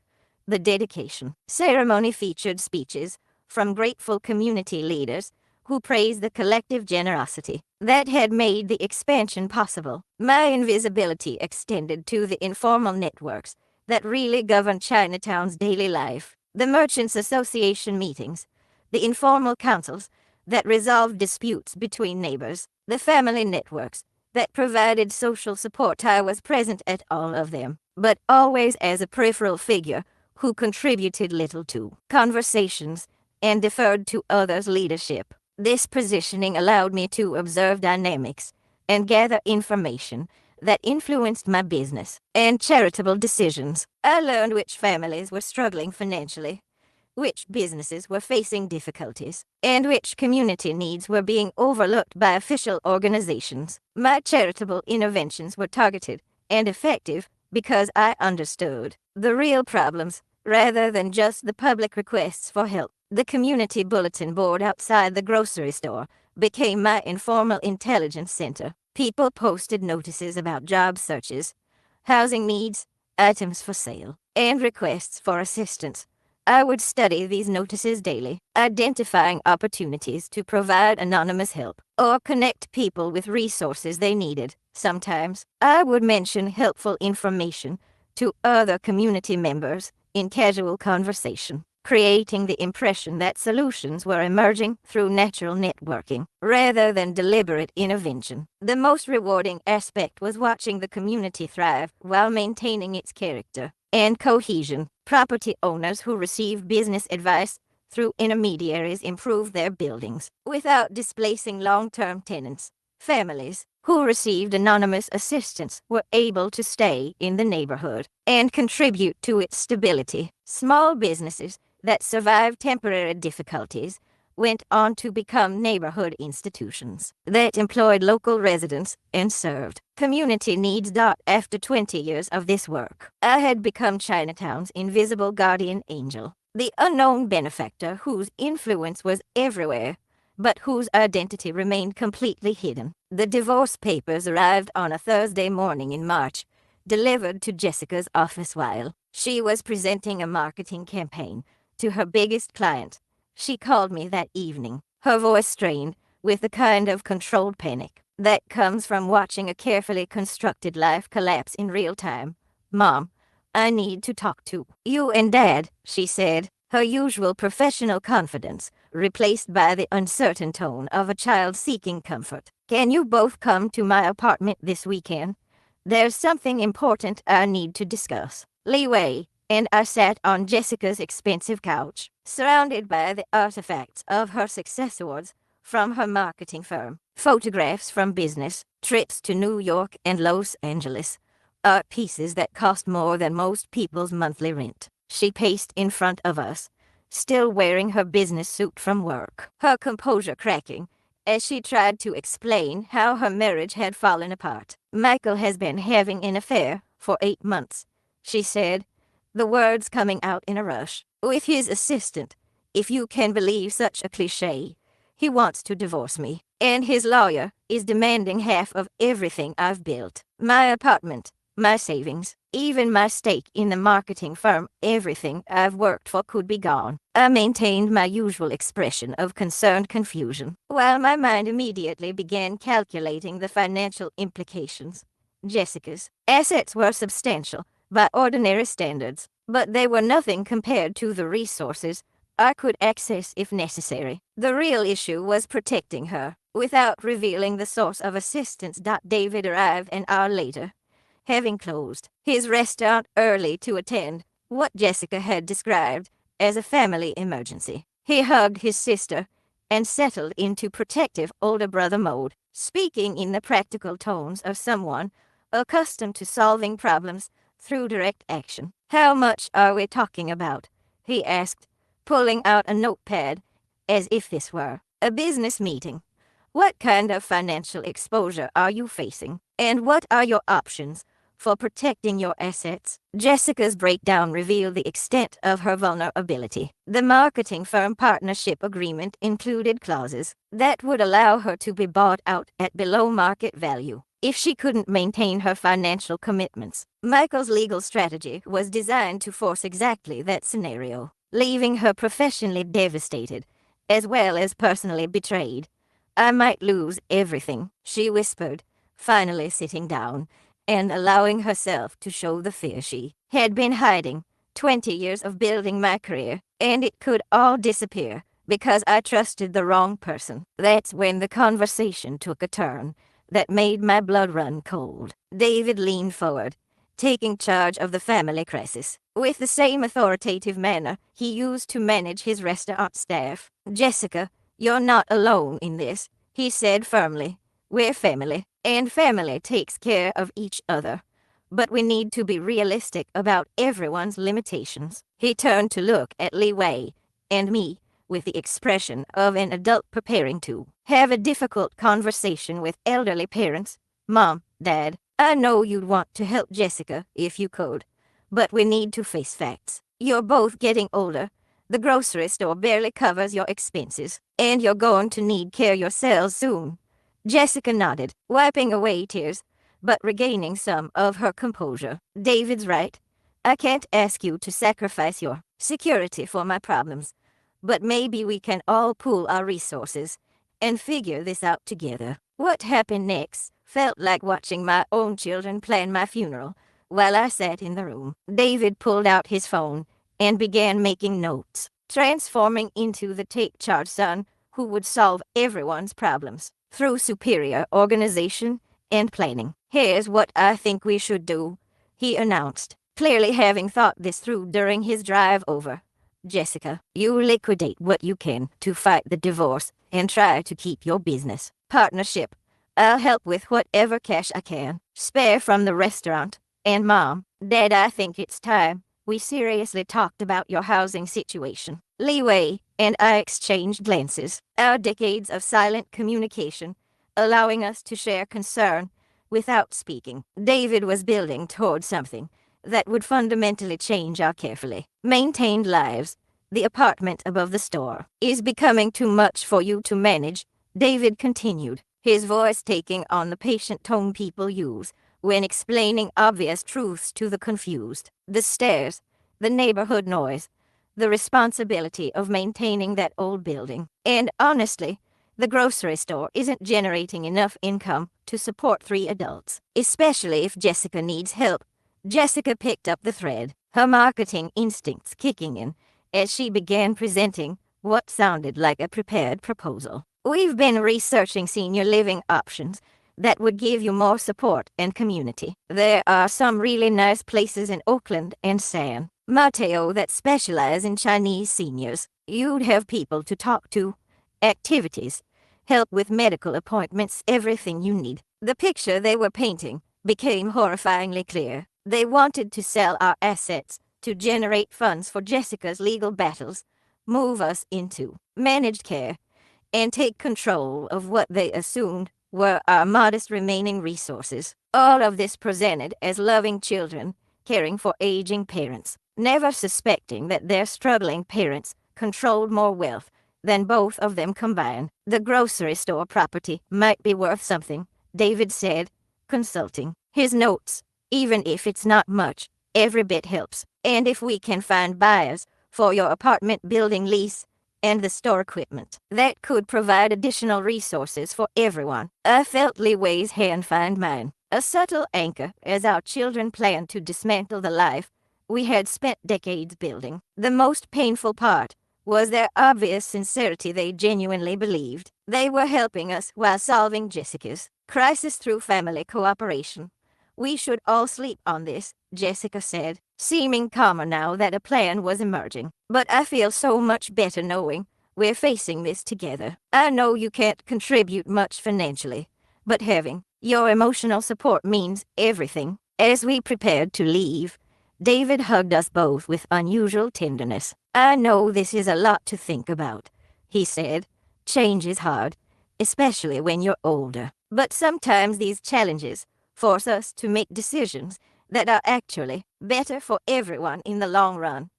The dedication ceremony featured speeches from grateful community leaders who praised the collective generosity that had made the expansion possible. My invisibility extended to the informal networks that really governed Chinatown's daily life. The Merchants Association meetings, the informal councils that resolved disputes between neighbors, the family networks that provided social support. I was present at all of them, but always as a peripheral figure who contributed little to conversations and deferred to others' leadership. This positioning allowed me to observe dynamics and gather information that influenced my business and charitable decisions. I learned which families were struggling financially, which businesses were facing difficulties, and which community needs were being overlooked by official organizations. My charitable interventions were targeted and effective because I understood the real problems rather than just the public requests for help. The community bulletin board outside the grocery store became my informal intelligence center. People posted notices about job searches, housing needs, items for sale, and requests for assistance. I would study these notices daily, identifying opportunities to provide anonymous help or connect people with resources they needed. Sometimes, I would mention helpful information to other community members in casual conversation, creating the impression that solutions were emerging through natural networking rather than deliberate intervention. The most rewarding aspect was watching the community thrive while maintaining its character and cohesion. Property owners who received business advice through intermediaries improved their buildings without displacing long-term tenants. Families who received anonymous assistance were able to stay in the neighborhood and contribute to its stability. Small businesses that survived temporary difficulties went on to become neighborhood institutions that employed local residents and served community needs. After 20 years of this work, I had become Chinatown's invisible guardian angel, the unknown benefactor whose influence was everywhere, but whose identity remained completely hidden. The divorce papers arrived on a Thursday morning in March, delivered to Jessica's office while she was presenting a marketing campaign to her biggest client. She called me that evening, her voice strained with the kind of controlled panic that comes from watching a carefully constructed life collapse in real time. "Mom, I need to talk to you and Dad," she said, her usual professional confidence replaced by the uncertain tone of a child seeking comfort. "Can you both come to my apartment this weekend? There's something important I need to discuss." Li Wei and I sat on Jessica's expensive couch, surrounded by the artifacts of her success awards from her marketing firm, photographs from business trips to New York and Los Angeles, art pieces that cost more than most people's monthly rent. She paced in front of us, still wearing her business suit from work, her composure cracking as she tried to explain how her marriage had fallen apart. "Michael has been having an affair for 8 months," she said, the words coming out in a rush, "with his assistant, if you can believe such a cliché. He wants to divorce me, and his lawyer is demanding half of everything I've built. My apartment, my savings, even my stake in the marketing firm. Everything I've worked for could be gone." I maintained my usual expression of concerned confusion, while my mind immediately began calculating the financial implications. Jessica's assets were substantial by ordinary standards, but they were nothing compared to the resources I could access if necessary. The real issue was protecting her without revealing the source of assistance. David arrived an hour later, having closed his restaurant early to attend what Jessica had described as a family emergency. He hugged his sister and settled into protective older brother mode, speaking in the practical tones of someone accustomed to solving problems through direct action. "How much are we talking about?" he asked, pulling out a notepad as if this were a business meeting. "What kind of financial exposure are you facing? And what are your options for protecting your assets?" Jessica's breakdown revealed the extent of her vulnerability. The marketing firm partnership agreement included clauses that would allow her to be bought out at below market value if she couldn't maintain her financial commitments. Michael's legal strategy was designed to force exactly that scenario, leaving her professionally devastated, as well as personally betrayed. "I might lose everything," she whispered, finally sitting down and allowing herself to show the fear she had been hiding. 20 years of building my career, and it could all disappear because I trusted the wrong person. That's when the conversation took a turn that made my blood run cold. David leaned forward, taking charge of the family crisis with the same authoritative manner he used to manage his restaurant staff. "Jessica, you're not alone in this," he said firmly. "We're family, and family takes care of each other. But we need to be realistic about everyone's limitations." He turned to look at Li Wei and me with the expression of an adult preparing to have a difficult conversation with elderly parents. "Mom, Dad, I know you'd want to help Jessica if you could, but we need to face facts. You're both getting older. The grocery store barely covers your expenses, and you're going to need care yourselves soon. Jessica nodded, wiping away tears, but regaining some of her composure. David's right. I can't ask you to sacrifice your security for my problems, but maybe we can all pool our resources and figure this out together. What happened next felt like watching my own children plan my funeral while I sat in the room. David pulled out his phone and began making notes, transforming into the take-charge son who would solve everyone's problems through superior organization and planning. Here's what I think we should do, he announced, clearly having thought this through during his drive over. Jessica, you liquidate what you can to fight the divorce and try to keep your business partnership. I'll help with whatever cash I can spare from the restaurant. And Mom, Dad, I think it's time we seriously talked about your housing situation. Leeway and I exchanged glances, our decades of silent communication allowing us to share concern without speaking. David was building toward something that would fundamentally change our carefully maintained lives. The apartment above the store is becoming too much for you to manage, David continued, his voice taking on the patient tone people use when explaining obvious truths to the confused. The stairs, the neighborhood noise, the responsibility of maintaining that old building. And honestly, the grocery store isn't generating enough income to support 3 adults, especially if Jessica needs help. Jessica picked up the thread, her marketing instincts kicking in as she began presenting what sounded like a prepared proposal. We've been researching senior living options that would give you more support and community. There are some really nice places in Oakland and San Mateo that specialize in Chinese seniors. You'd have people to talk to, activities, help with medical appointments, everything you need. The picture they were painting became horrifyingly clear. They wanted to sell our assets to generate funds for Jessica's legal battles, move us into managed care, and take control of what they assumed were our modest remaining resources. All of this presented as loving children caring for aging parents, never suspecting that their struggling parents controlled more wealth than both of them combined. The grocery store property might be worth something, David said, consulting his notes. Even if it's not much, every bit helps. And if we can find buyers for your apartment building lease and the store equipment, that could provide additional resources for everyone. I felt Leeway's hand find mine, a subtle anchor as our children planned to dismantle the life we had spent decades building. The most painful part was their obvious sincerity. They genuinely believed they were helping us while solving Jessica's crisis through family cooperation. We should all sleep on this, Jessica said, seeming calmer now that a plan was emerging. But I feel so much better knowing we're facing this together. I know you can't contribute much financially, but having your emotional support means everything. As we prepared to leave, David hugged us both with unusual tenderness. I know this is a lot to think about, he said. Change is hard, especially when you're older. But sometimes these challenges force us to make decisions that are actually better for everyone in the long run.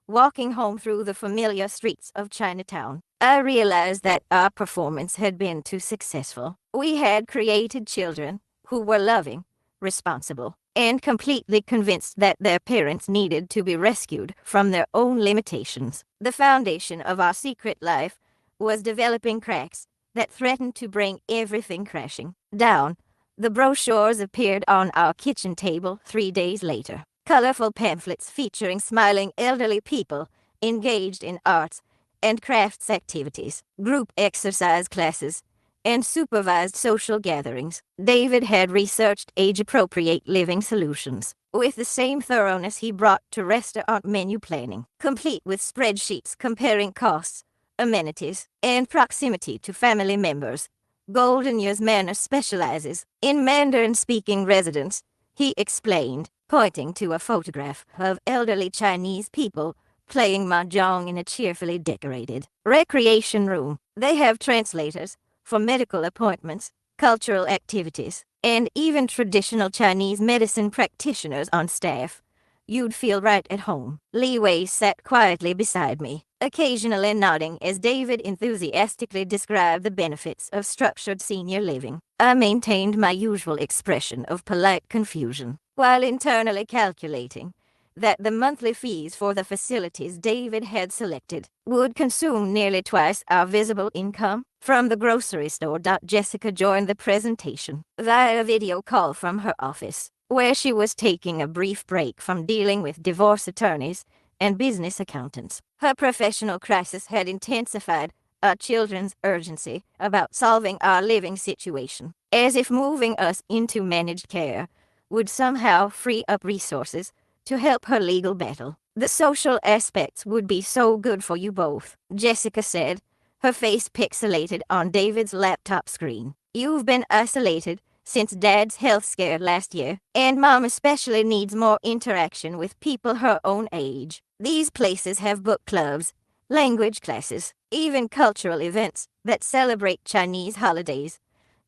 Walking home through the familiar streets of Chinatown, I realized that our performance had been too successful. We had created children who were loving, responsible, and completely convinced that their parents needed to be rescued from their own limitations. The foundation of our secret life was developing cracks that threatened to bring everything crashing down. The brochures appeared on our kitchen table 3 days later. Colorful pamphlets featuring smiling elderly people engaged in arts and crafts activities, group exercise classes, and supervised social gatherings. David had researched age-appropriate living solutions with the same thoroughness he brought to restaurant menu planning, complete with spreadsheets comparing costs, amenities, and proximity to family members. Golden Years Manor specializes in Mandarin-speaking residents, he explained, pointing to a photograph of elderly Chinese people playing mahjong in a cheerfully decorated recreation room. They have translators for medical appointments, cultural activities, and even traditional Chinese medicine practitioners on staff. You'd feel right at home. Li Wei sat quietly beside me, occasionally nodding as David enthusiastically described the benefits of structured senior living. I maintained my usual expression of polite confusion, while internally calculating that the monthly fees for the facilities David had selected would consume nearly twice our visible income. From the grocery store, Jessica joined the presentation via video call from her office, where she was taking a brief break from dealing with divorce attorneys and business accountants. Her professional crisis had intensified our children's urgency about solving our living situation, as if moving us into managed care would somehow free up resources to help her legal battle. The social aspects would be so good for you both, Jessica said, her face pixelated on David's laptop screen. You've been isolated since Dad's health scare last year, and Mom especially needs more interaction with people her own age. These places have book clubs, language classes, even cultural events that celebrate Chinese holidays.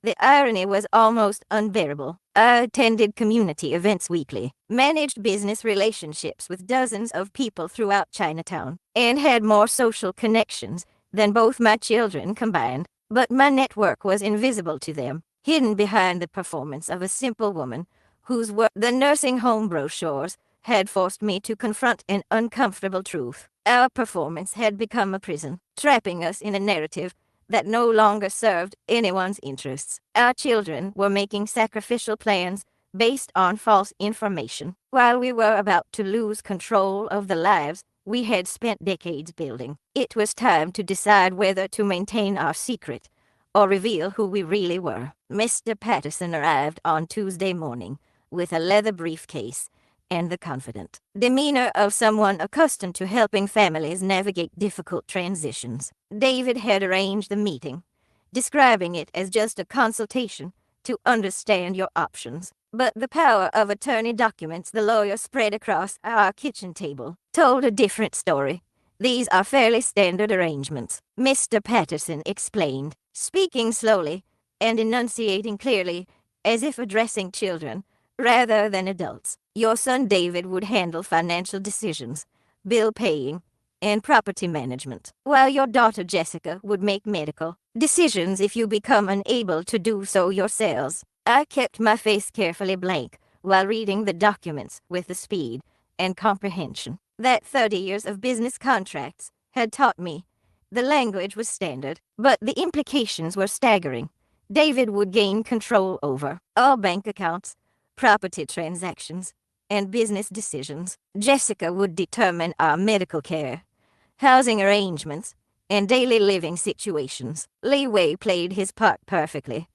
The irony was almost unbearable. I attended community events weekly, managed business relationships with dozens of people throughout Chinatown, and had more social connections than both my children combined. But my network was invisible to them, hidden behind the performance of a simple woman whose work the nursing home brochures had forced me to confront an uncomfortable truth. Our performance had become a prison, trapping us in a narrative that no longer served anyone's interests. Our children were making sacrificial plans based on false information, while we were about to lose control of the lives we had spent decades building. It was time to decide whether to maintain our secret or reveal who we really were. Mr. Patterson arrived on Tuesday morning with a leather briefcase and the confident demeanor of someone accustomed to helping families navigate difficult transitions. David had arranged the meeting, describing it as just a consultation to understand your options. But the power of attorney documents the lawyer spread across our kitchen table told a different story. These are fairly standard arrangements, Mr. Patterson explained, speaking slowly and enunciating clearly as if addressing children rather than adults. Your son David would handle financial decisions, bill paying, and property management, while your daughter Jessica would make medical decisions if you become unable to do so yourselves. I kept my face carefully blank while reading the documents with the speed and comprehension that 30 years of business contracts had taught me. The language was standard, but the implications were staggering. David would gain control over all bank accounts, property transactions, and business decisions. Jessica would determine our medical care, housing arrangements, and daily living situations. Li Wei played his part perfectly,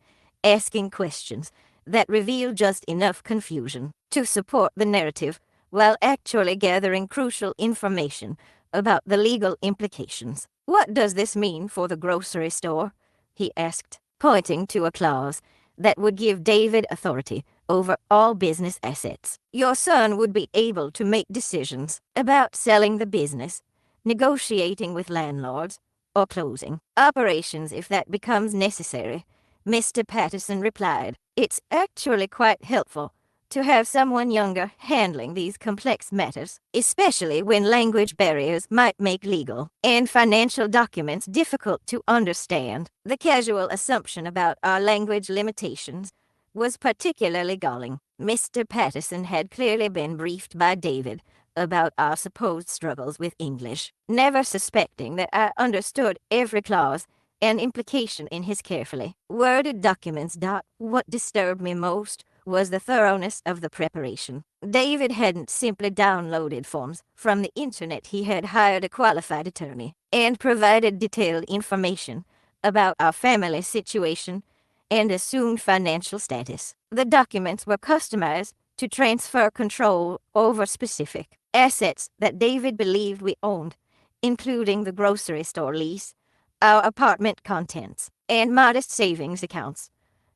asking questions that revealed just enough confusion to support the narrative while actually gathering crucial information about the legal implications. What does this mean for the grocery store? He asked, pointing to a clause that would give David authority over all business assets. Your son would be able to make decisions about selling the business, negotiating with landlords, or closing operations if that becomes necessary, Mr. Patterson replied. It's actually quite helpful to have someone younger handling these complex matters, especially when language barriers might make legal and financial documents difficult to understand. The casual assumption about our language limitations was particularly galling. Mr. Patterson had clearly been briefed by David about our supposed struggles with English, never suspecting that I understood every clause and implication in his carefully worded documents. What disturbed me most was the thoroughness of the preparation. David hadn't simply downloaded forms from the internet. He had hired a qualified attorney and provided detailed information about our family situation and assumed financial status. The documents were customized to transfer control over specific assets that David believed we owned, including the grocery store lease, our apartment contents, and modest savings accounts.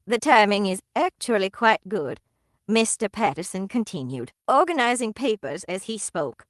The timing is actually quite good, Mr. Patterson continued, organizing papers as he spoke.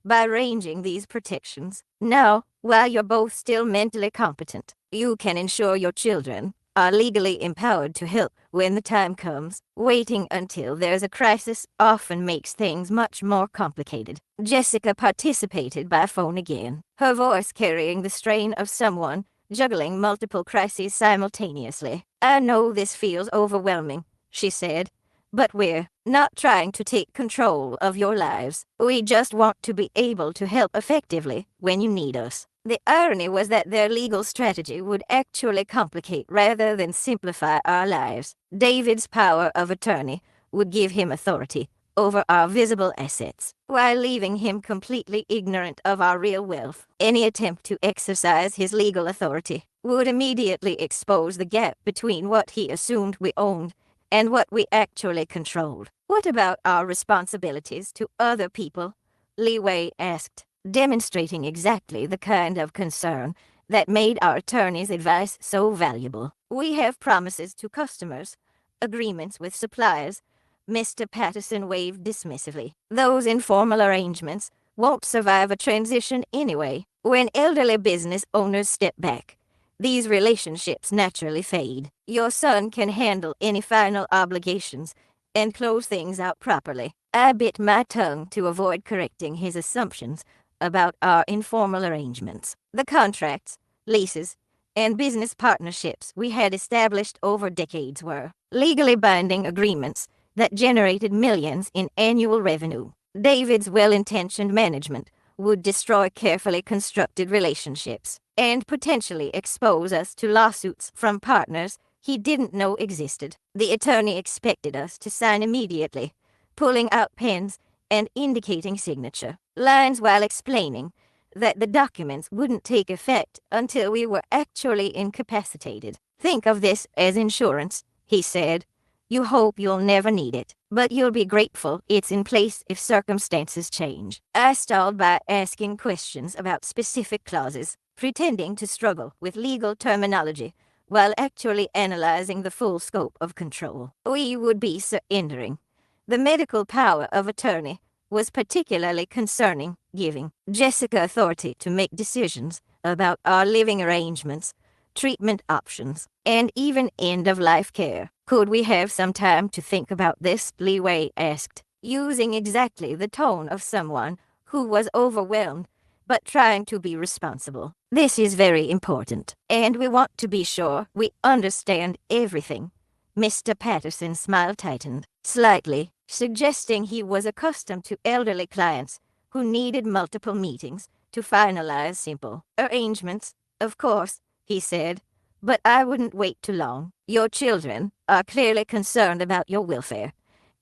By arranging these protections, now, while you're both still mentally competent, you can ensure your children are legally empowered to help when the time comes. Waiting until there's a crisis often makes things much more complicated. Jessica participated by phone again, her voice carrying the strain of someone juggling multiple crises simultaneously. I know this feels overwhelming, she said, but we're not trying to take control of your lives. We just want to be able to help effectively when you need us. The irony was that their legal strategy would actually complicate rather than simplify our lives. David's power of attorney would give him authority over our visible assets, while leaving him completely ignorant of our real wealth. Any attempt to exercise his legal authority would immediately expose the gap between what he assumed we owned and what we actually controlled. What about our responsibilities to other people? Li Wei asked, demonstrating exactly the kind of concern that made our attorney's advice so valuable. We have promises to customers, agreements with suppliers. Mr. Patterson waved dismissively. Those informal arrangements won't survive a transition anyway. When elderly business owners step back, these relationships naturally fade. Your son can handle any final obligations and close things out properly. I bit my tongue to avoid correcting his assumptions about our informal arrangements. The contracts, leases, and business partnerships we had established over decades were legally binding agreements that generated millions in annual revenue. David's well-intentioned management would destroy carefully constructed relationships and potentially expose us to lawsuits from partners he didn't know existed. The attorney expected us to sign immediately, pulling out pens and indicating signature lines while explaining that the documents wouldn't take effect until we were actually incapacitated. Think of this as insurance, he said. You hope you'll never need it, but you'll be grateful it's in place if circumstances change. I stalled by asking questions about specific clauses, pretending to struggle with legal terminology, while actually analyzing the full scope of control we would be surrendering. The medical power of attorney was particularly concerning, giving Jessica authority to make decisions about our living arrangements, treatment options, and even end-of-life care. Could we have some time to think about this? Li Wei asked, using exactly the tone of someone who was overwhelmed but trying to be responsible. This is very important, and we want to be sure we understand everything. Mr. Patterson's smile tightened slightly, suggesting he was accustomed to elderly clients who needed multiple meetings to finalize simple arrangements. Of course, he said, but I wouldn't wait too long. Your children are clearly concerned about your welfare,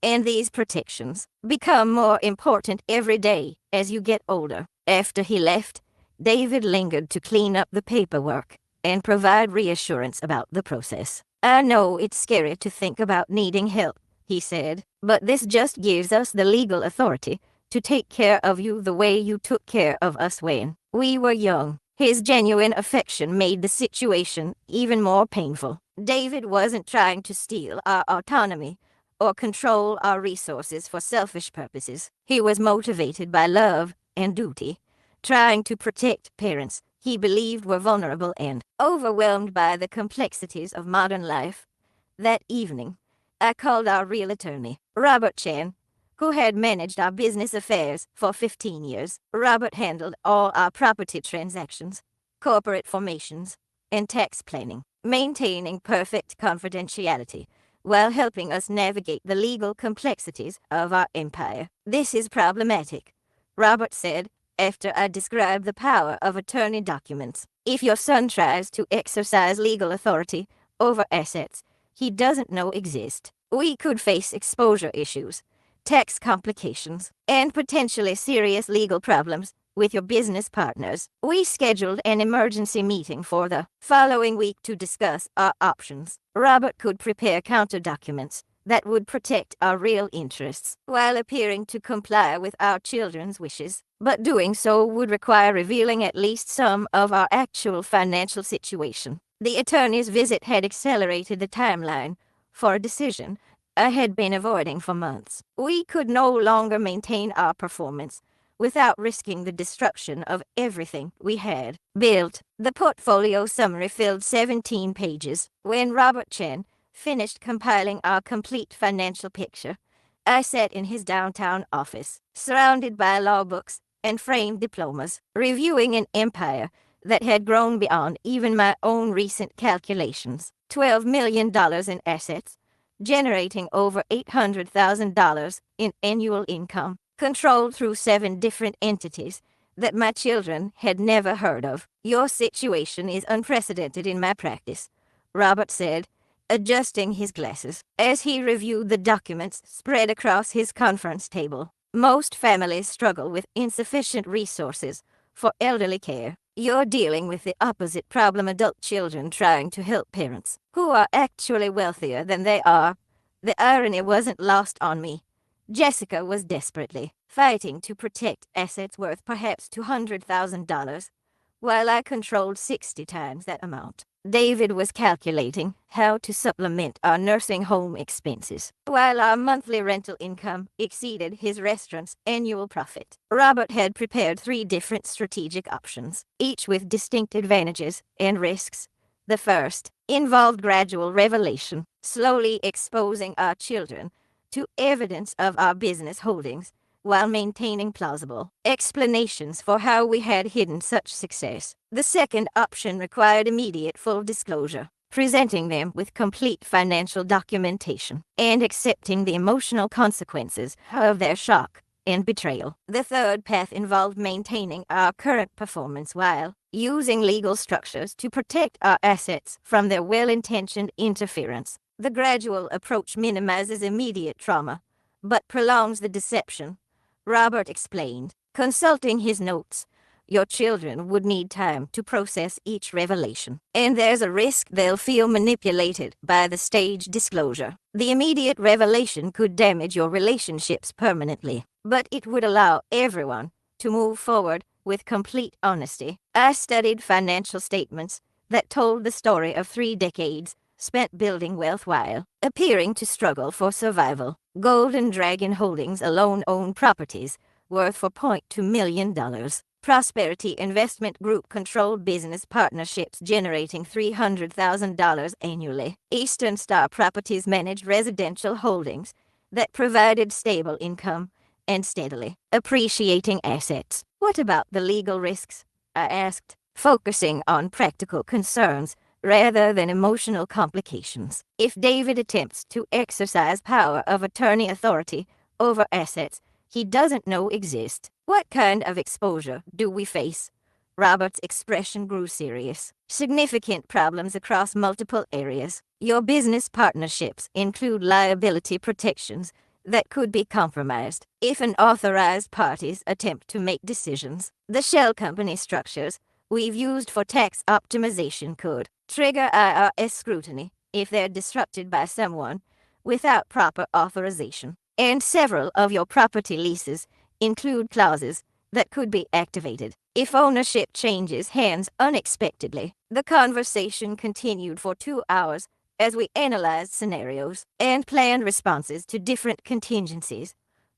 and these protections become more important every day as you get older. After he left, David lingered to clean up the paperwork and provide reassurance about the process. I know it's scary to think about needing help, he said, but this just gives us the legal authority to take care of you the way you took care of us when we were young. His genuine affection made the situation even more painful. David wasn't trying to steal our autonomy or control our resources for selfish purposes. He was motivated by love and duty, trying to protect parents he believed were vulnerable and overwhelmed by the complexities of modern life. That evening, I called our real attorney, Robert Chen, who had managed our business affairs for 15 years. Robert handled all our property transactions, corporate formations, and tax planning, maintaining perfect confidentiality while helping us navigate the legal complexities of our empire. This is problematic, Robert said, after I described the power of attorney documents. If your son tries to exercise legal authority over assets he doesn't know exist, we could face exposure issues, tax complications, and potentially serious legal problems with your business partners. We scheduled an emergency meeting for the following week to discuss our options. Robert could prepare counter documents that would protect our real interests while appearing to comply with our children's wishes, but doing so would require revealing at least some of our actual financial situation. The attorney's visit had accelerated the timeline for a decision I had been avoiding for months. We could no longer maintain our performance without risking the destruction of everything we had built. The portfolio summary filled 17 pages. When Robert Chen finished compiling our complete financial picture, I sat in his downtown office, surrounded by law books and framed diplomas, reviewing an empire that had grown beyond even my own recent calculations. $12 million in assets, generating over $800,000 in annual income, controlled through 7 different entities that my children had never heard of. Your situation is unprecedented in my practice, Robert said, adjusting his glasses as he reviewed the documents spread across his conference table. Most families struggle with insufficient resources for elderly care. You're dealing with the opposite problem: adult children trying to help parents who are actually wealthier than they are. The irony wasn't lost on me. Jessica was desperately fighting to protect assets worth perhaps $200,000, while I controlled 60 times that amount. David was calculating how to supplement our nursing home expenses, while our monthly rental income exceeded his restaurant's annual profit. Robert had prepared 3 different strategic options, each with distinct advantages and risks. The first involved gradual revelation, slowly exposing our children to evidence of our business holdings, while maintaining plausible explanations for how we had hidden such success. The second option required immediate full disclosure, presenting them with complete financial documentation and accepting the emotional consequences of their shock and betrayal. The third path involved maintaining our current performance while using legal structures to protect our assets from their well-intentioned interference. The gradual approach minimizes immediate trauma, but prolongs the deception, Robert explained, consulting his notes. Your children would need time to process each revelation, and there's a risk they'll feel manipulated by the staged disclosure. The immediate revelation could damage your relationships permanently, but it would allow everyone to move forward with complete honesty. I studied financial statements that told the story of 3 decades spent building wealth while appearing to struggle for survival. Golden Dragon Holdings alone owned properties worth $4.2 million. Prosperity Investment Group controlled business partnerships generating $300,000 annually. Eastern Star Properties managed residential holdings that provided stable income and steadily appreciating assets. What about the legal risks? I asked, focusing on practical concerns rather than emotional complications. If David attempts to exercise power of attorney authority over assets he doesn't know exist, what kind of exposure do we face? Robert's expression grew serious. Significant problems across multiple areas. Your business partnerships include liability protections that could be compromised if unauthorized parties attempt to make decisions. The shell company structures we've used for tax optimization could trigger IRS scrutiny if they're disrupted by someone without proper authorization. And several of your property leases include clauses that could be activated if ownership changes hands unexpectedly. The conversation continued for 2 hours as we analyzed scenarios and planned responses to different contingencies.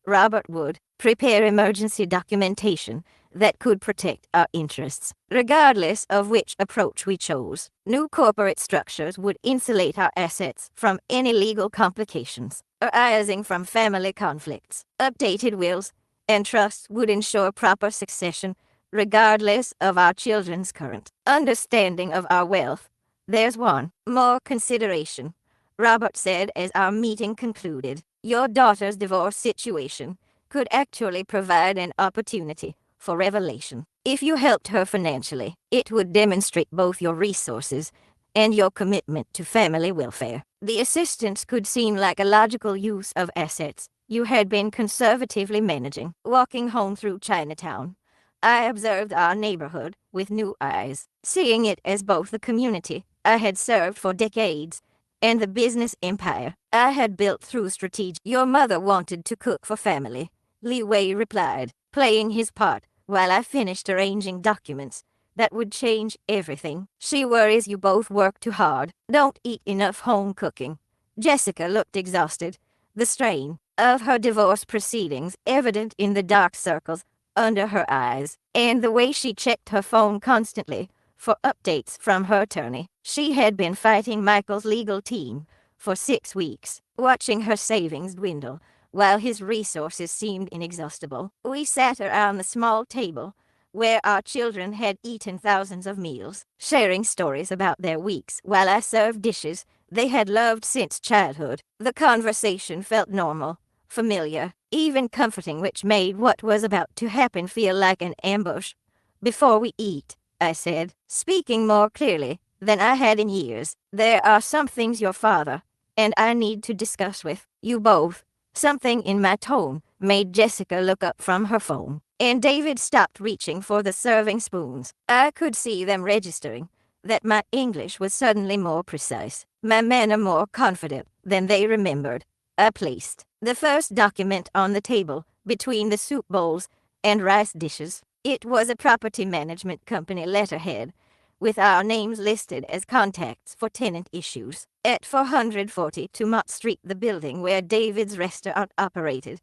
Robert would prepare emergency documentation that could protect our interests, regardless of which approach we chose. New corporate structures would insulate our assets from any legal complications arising from family conflicts. Updated wills and trusts would ensure proper succession, regardless of our children's current understanding of our wealth. There's one more consideration, Robert said as our meeting concluded. Your daughter's divorce situation could actually provide an opportunity for revelation. If you helped her financially, it would demonstrate both your resources and your commitment to family welfare. The assistance could seem like a logical use of assets you had been conservatively managing. Walking home through Chinatown, I observed our neighborhood with new eyes, seeing it as both the community I had served for decades and the business empire I had built through strategy. Your mother wanted to cook for family, Li Wei replied, playing his part while I finished arranging documents that would change everything. She worries you both work too hard, don't eat enough home cooking. Jessica looked exhausted, the strain of her divorce proceedings evident in the dark circles under her eyes, and the way she checked her phone constantly for updates from her attorney. She had been fighting Michael's legal team for 6 weeks, watching her savings dwindle while his resources seemed inexhaustible. We sat around the small table where our children had eaten thousands of meals, sharing stories about their weeks while I served dishes they had loved since childhood. The conversation felt normal, familiar, even comforting, which made what was about to happen feel like an ambush. "Before we eat," I said, speaking more clearly than I had in years, "there are some things your father and I need to discuss with you both." Something in my tone made Jessica look up from her phone, and David stopped reaching for the serving spoons. I could see them registering that my English was suddenly more precise, my manner more confident than they remembered. I placed the first document on the table between the soup bowls and rice dishes. It was a property management company letterhead, with our names listed as contacts for tenant issues. At 442 Mott Street, the building where David's restaurant operated.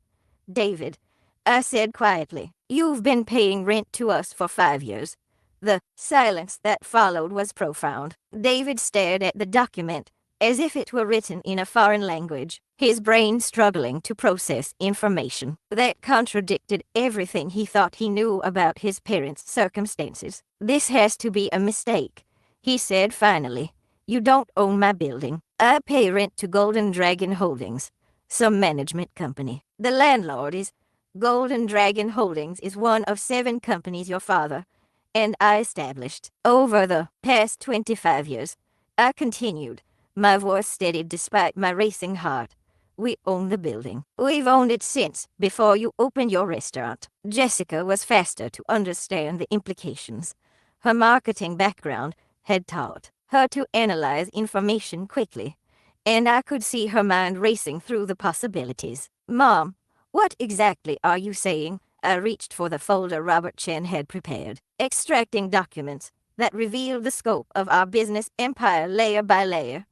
"David," I said quietly, "you've been paying rent to us for 5 years." The silence that followed was profound. David stared at the document as if it were written in a foreign language, his brain struggling to process information that contradicted everything he thought he knew about his parents' circumstances. "This has to be a mistake," he said finally. "You don't own my building. I pay rent to Golden Dragon Holdings, some management company. The landlord is Golden Dragon Holdings is one of 7 companies your father and I established over the past 25 years." I continued, my voice steadied despite my racing heart. "We own the building. We've owned it since before you opened your restaurant." Jessica was faster to understand the implications. Her marketing background had taught her to analyze information quickly, and I could see her mind racing through the possibilities. "Mom, what exactly are you saying?" I reached for the folder Robert Chen had prepared, extracting documents that revealed the scope of our business empire layer by layer.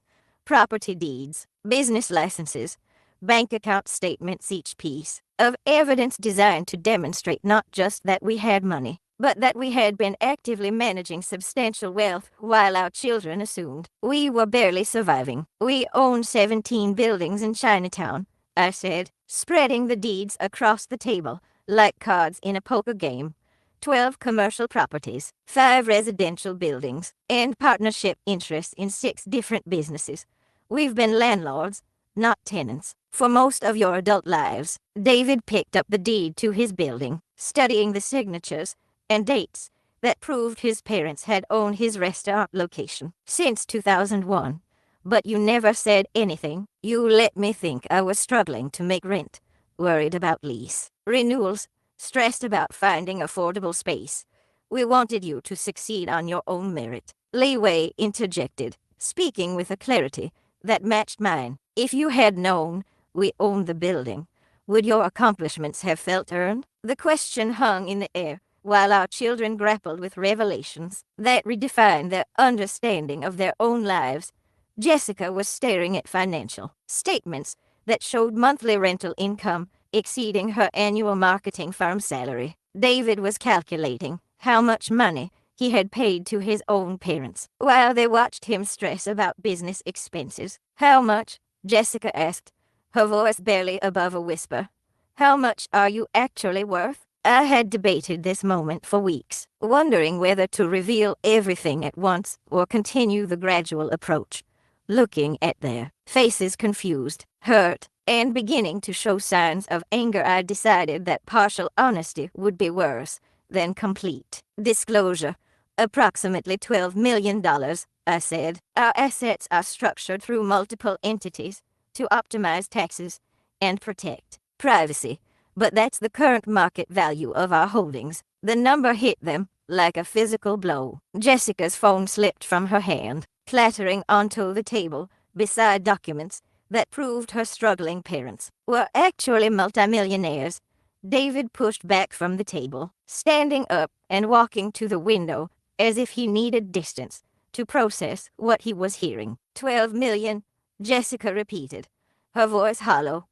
Property deeds, business licenses, bank account statements, each piece of evidence designed to demonstrate not just that we had money, but that we had been actively managing substantial wealth while our children assumed we were barely surviving. "We own 17 buildings in Chinatown," I said, spreading the deeds across the table like cards in a poker game. 12 commercial properties, 5 residential buildings, and partnership interests in 6 different businesses. We've been landlords, not tenants, for most of your adult lives." David picked up the deed to his building, studying the signatures and dates that proved his parents had owned his restaurant location since 2001. "But you never said anything. You let me think I was struggling to make rent, worried about lease renewals, stressed about finding affordable space. We wanted you to succeed on your own merit." Li Wei interjected, speaking with a clarity that matched mine. "If you had known we owned the building, would your accomplishments have felt earned?" The question hung in the air while our children grappled with revelations that redefined their understanding of their own lives. Jessica was staring at financial statements that showed monthly rental income exceeding her annual marketing firm salary. David was calculating how much money he had paid to his own parents while they watched him stress about business expenses. "How much?" Jessica asked, her voice barely above a whisper. "How much are you actually worth?" I had debated this moment for weeks, wondering whether to reveal everything at once or continue the gradual approach. Looking at their faces, confused, hurt, and beginning to show signs of anger, I decided that partial honesty would be worse than complete disclosure. "Approximately $12 million, I said. "Our assets are structured through multiple entities to optimize taxes and protect privacy, but that's the current market value of our holdings." The number hit them like a physical blow. Jessica's phone slipped from her hand, clattering onto the table beside documents that proved her struggling parents were actually multimillionaires. David pushed back from the table, standing up and walking to the window as if he needed distance to process what he was hearing. 12 million, Jessica repeated, her voice hollow.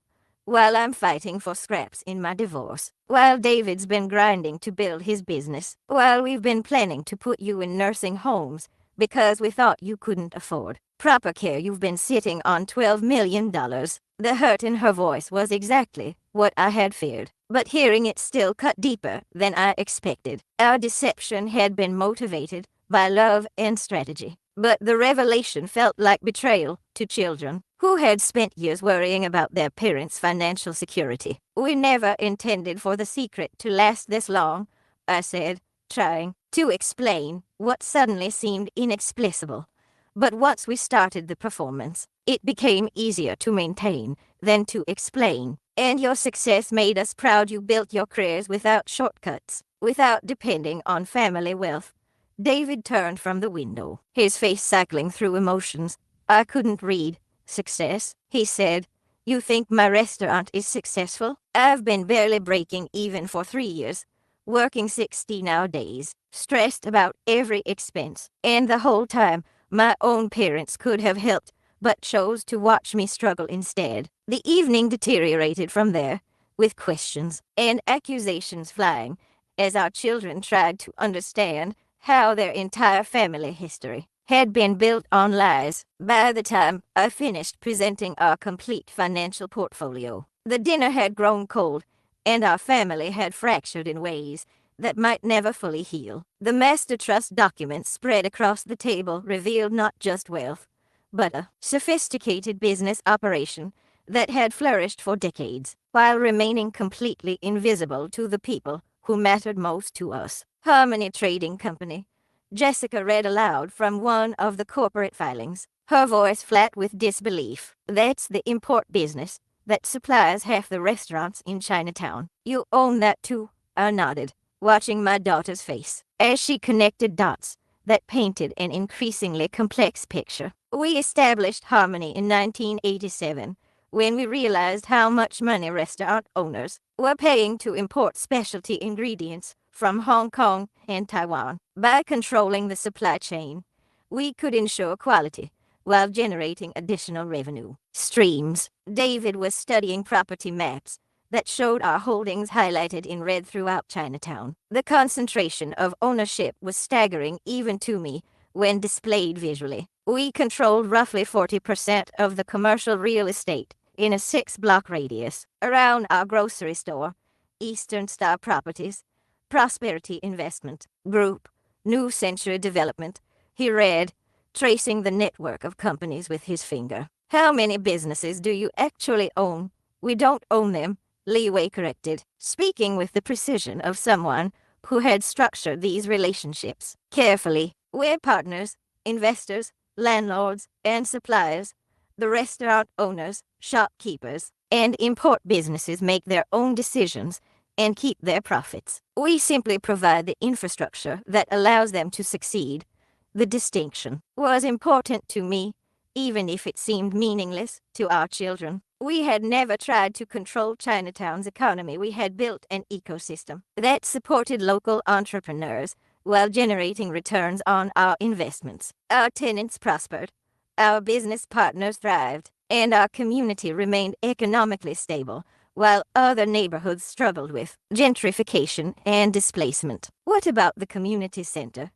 while I'm fighting for scraps in my divorce, while David's been grinding to build his business, while we've been planning to put you in nursing homes because we thought you couldn't afford proper care. You've been sitting on $12 million. The hurt in her voice was exactly what I had feared, but hearing it still cut deeper than I expected. Our deception had been motivated by love and strategy, but the revelation felt like betrayal to children who had spent years worrying about their parents' financial security. We never intended for the secret to last this long, I said, trying to explain what suddenly seemed inexplicable. But once we started the performance, it became easier to maintain than to explain. And your success made us proud. You built your careers without shortcuts, without depending on family wealth. David turned from the window, his face cycling through emotions. I couldn't read. Success, he said. You think my restaurant is successful? I've been barely breaking even for 3 years, working 16-hour days, stressed about every expense, and the whole time my own parents could have helped, but chose to watch me struggle instead. The evening deteriorated from there, with questions and accusations flying, as our children tried to understand how their entire family history had been built on lies. By the time I finished presenting our complete financial portfolio, the dinner had grown cold, and our family had fractured in ways that might never fully heal. The master trust documents spread across the table revealed not just wealth, but a sophisticated business operation that had flourished for decades, while remaining completely invisible to the people who mattered most to us. Harmony Trading Company. Jessica read aloud from one of the corporate filings, her voice flat with disbelief. That's the import business that supplies half the restaurants in Chinatown. You own that too? I nodded, watching my daughter's face as she connected dots that painted an increasingly complex picture. We established Harmony in 1987 when we realized how much money restaurant owners were paying to import specialty ingredients from Hong Kong and Taiwan. By controlling the supply chain, we could ensure quality while generating additional revenue streams. David was studying property maps that showed our holdings highlighted in red throughout Chinatown. The concentration of ownership was staggering even to me when displayed visually. We controlled roughly 40% of the commercial real estate in a 6-block radius around our grocery store. Eastern Star Properties, Prosperity Investment Group, New Century Development, he read, tracing the network of companies with his finger. How many businesses do you actually own? We don't own them, Leeway corrected, speaking with the precision of someone who had structured these relationships carefully. We're partners, investors, landlords, and suppliers. The restaurant owners, shopkeepers, and import businesses make their own decisions and keep their profits. We simply provide the infrastructure that allows them to succeed. The distinction was important to me, even if it seemed meaningless to our children. We had never tried to control Chinatown's economy. We had built an ecosystem that supported local entrepreneurs while generating returns on our investments. Our tenants prospered, our business partners thrived, and our community remained economically stable, while other neighborhoods struggled with gentrification and displacement. What about the community center?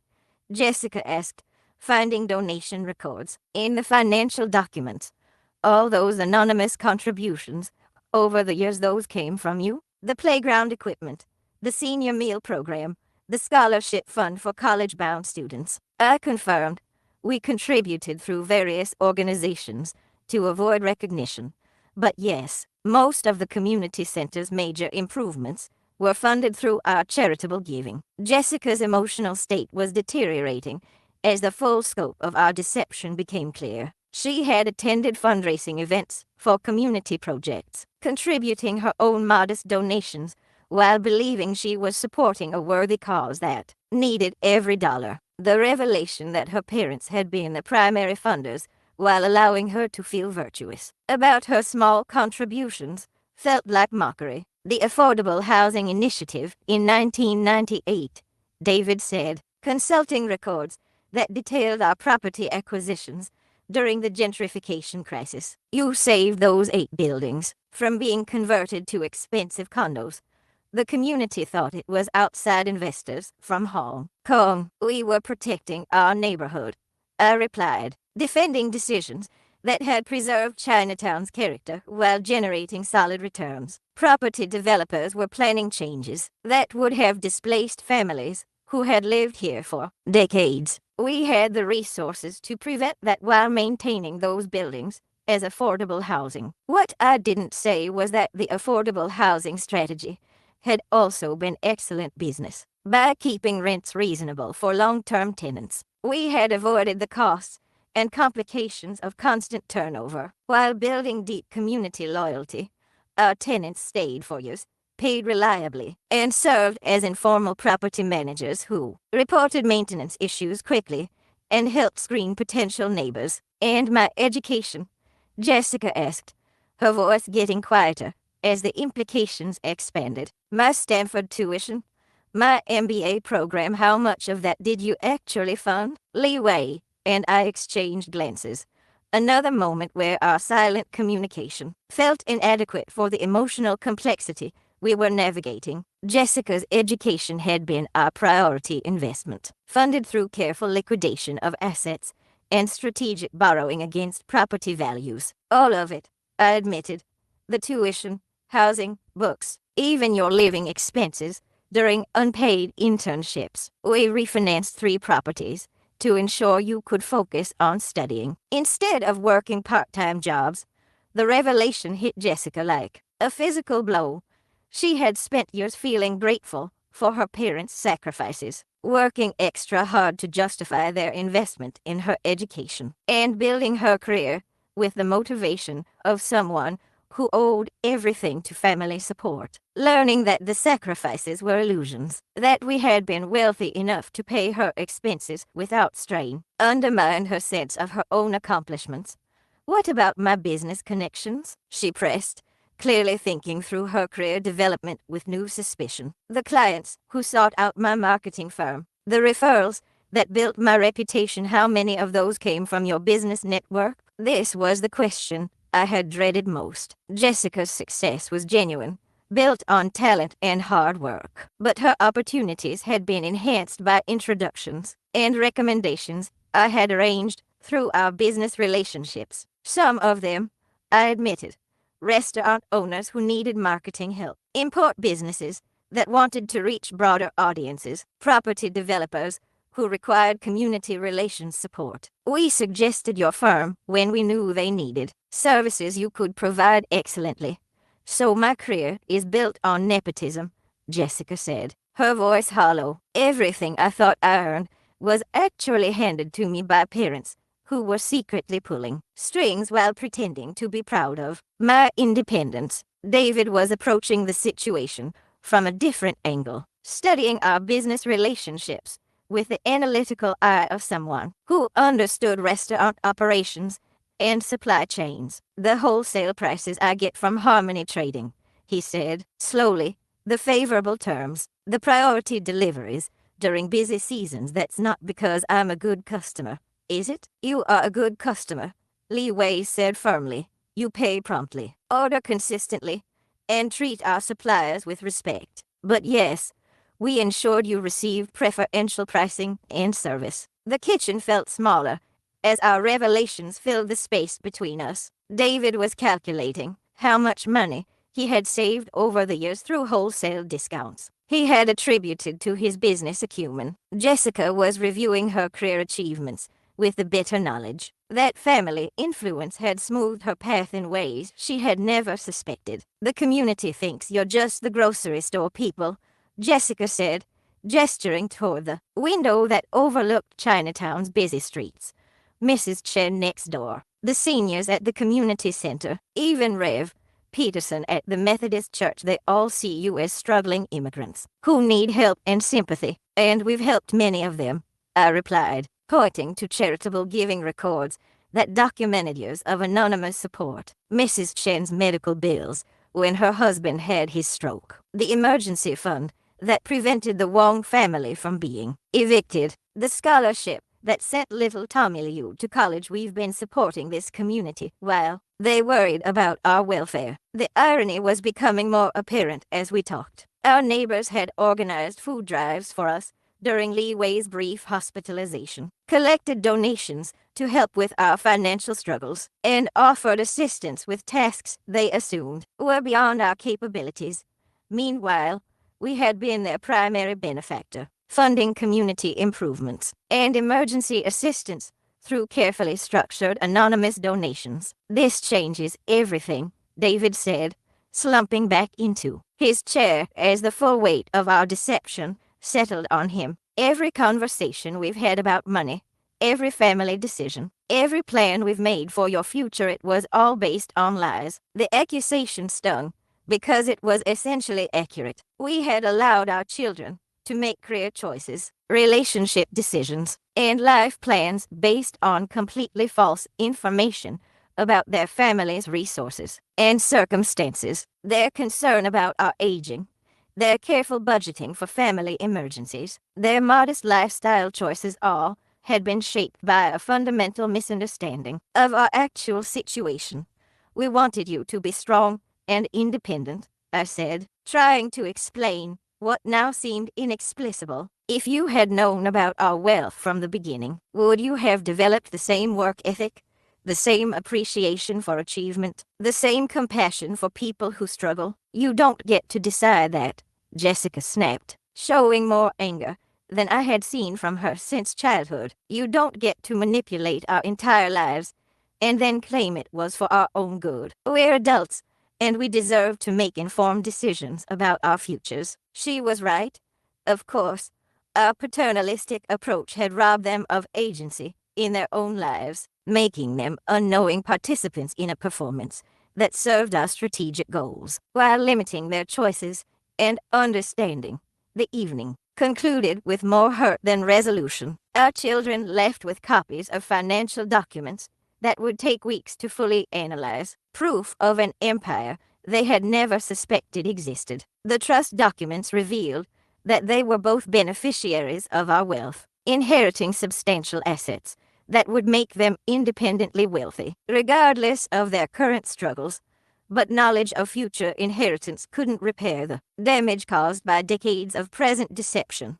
Jessica asked, finding donation records in the financial documents. All those anonymous contributions over the years, those came from you? The playground equipment, the senior meal program, the scholarship fund for college-bound students. I confirmed. We contributed through various organizations to avoid recognition. But yes, most of the community center's major improvements were funded through our charitable giving. Jessica's emotional state was deteriorating as the full scope of our deception became clear. She had attended fundraising events for community projects, contributing her own modest donations while believing she was supporting a worthy cause that needed every dollar. The revelation that her parents had been the primary funders while allowing her to feel virtuous about her small contributions felt like mockery. The Affordable Housing Initiative in 1998, David said, consulting records that detailed our property acquisitions during the gentrification crisis. You saved those 8 buildings. from being converted to expensive condos. The community thought it was outside investors from Hong Kong. We were protecting our neighborhood, I replied, defending decisions that had preserved Chinatown's character while generating solid returns. Property developers were planning changes that would have displaced families who had lived here for decades. We had the resources to prevent that while maintaining those buildings as affordable housing. What I didn't say was that the affordable housing strategy had also been excellent business. By keeping rents reasonable for long-term tenants, we had avoided the costs and complications of constant turnover. While building deep community loyalty, our tenants stayed for years, paid reliably, and served as informal property managers who reported maintenance issues quickly and helped screen potential neighbors. And my education? Jessica asked, her voice getting quieter as the implications expanded. My Stanford tuition? My MBA program, how much of that did you actually fund? Li Wei and I exchanged glances. Another moment where our silent communication felt inadequate for the emotional complexity we were navigating. Jessica's education had been our priority investment, funded through careful liquidation of assets and strategic borrowing against property values. All of it, I admitted. The tuition, housing, books, even your living expenses during unpaid internships. We refinanced 3 properties to ensure you could focus on studying instead of working part-time jobs. The revelation hit Jessica like a physical blow. She had spent years feeling grateful for her parents' sacrifices, working extra hard to justify their investment in her education, and building her career with the motivation of someone who owed everything to family support. Learning that the sacrifices were illusions, that we had been wealthy enough to pay her expenses without strain, undermined her sense of her own accomplishments. What about my business connections? She pressed, clearly thinking through her career development with new suspicion. The clients who sought out my marketing firm, the referrals that built my reputation, how many of those came from your business network? This was the question I had dreaded most. Jessica's success was genuine, built on talent and hard work, but her opportunities had been enhanced by introductions and recommendations I had arranged through our business relationships. Some of them, I admitted, restaurant owners who needed marketing help, import businesses that wanted to reach broader audiences, property developers who required community relations support. We suggested your firm when we knew they needed services you could provide excellently. So my career is built on nepotism, Jessica said, her voice hollow. Everything I thought I earned was actually handed to me by parents who were secretly pulling strings while pretending to be proud of my independence. David was approaching the situation from a different angle, studying our business relationships with the analytical eye of someone who understood restaurant operations and supply chains. The wholesale prices I get from Harmony Trading, he said, slowly, the favorable terms, the priority deliveries during busy seasons. That's not because I'm a good customer, is it? You are a good customer, Li Wei said firmly. You pay promptly, order consistently, and treat our suppliers with respect. But yes, we ensured you received preferential pricing and service. The kitchen felt smaller as our revelations filled the space between us. David was calculating how much money he had saved over the years through wholesale discounts he had attributed to his business acumen. Jessica was reviewing her career achievements with the bitter knowledge that family influence had smoothed her path in ways she had never suspected. The community thinks you're just the grocery store people, Jessica said, gesturing toward the window that overlooked Chinatown's busy streets. Mrs. Chen next door, the seniors at the community center, even Rev. Peterson at the Methodist Church, they all see you as struggling immigrants who need help and sympathy, and we've helped many of them, I replied, pointing to charitable giving records that documented years of anonymous support. Mrs. Chen's medical bills when her husband had his stroke, the emergency fund that prevented the Wong family from being evicted, the scholarship that sent little Tommy Liu to college. We've been supporting this community while They worried about our welfare. The irony was becoming more apparent as we talked. Our neighbors had organized food drives for us during Lee Wei's brief hospitalization, collected donations to help with our financial struggles, and offered assistance with tasks they assumed were beyond our capabilities. Meanwhile, we had been their primary benefactor, funding community improvements and emergency assistance through carefully structured anonymous donations. This changes everything, David said, slumping back into his chair as the full weight of our deception settled on him. Every conversation we've had about money, every family decision, every plan we've made for your future, it was all based on lies. The accusation stung because it was essentially accurate. We had allowed our children to make career choices, relationship decisions, and life plans based on completely false information about their family's resources and circumstances. Their concern about our aging, their careful budgeting for family emergencies, their modest lifestyle choices, all had been shaped by a fundamental misunderstanding of our actual situation. We wanted you to be strong and independent, I said, trying to explain what now seemed inexplicable. If you had known about our wealth from the beginning, would you have developed the same work ethic, the same appreciation for achievement, the same compassion for people who struggle? You don't get to decide that, Jessica snapped, showing more anger than I had seen from her since childhood. You don't get to manipulate our entire lives and then claim it was for our own good. We're adults, and we deserve to make informed decisions about our futures. She was right. Of course, our paternalistic approach had robbed them of agency in their own lives, making them unknowing participants in a performance that served our strategic goals, while limiting their choices and understanding. The evening concluded with more hurt than resolution. Our children left with copies of financial documents that would take weeks to fully analyze, proof of an empire they had never suspected existed. The trust documents revealed that they were both beneficiaries of our wealth, inheriting substantial assets that would make them independently wealthy, regardless of their current struggles. But knowledge of future inheritance couldn't repair the damage caused by decades of present deception.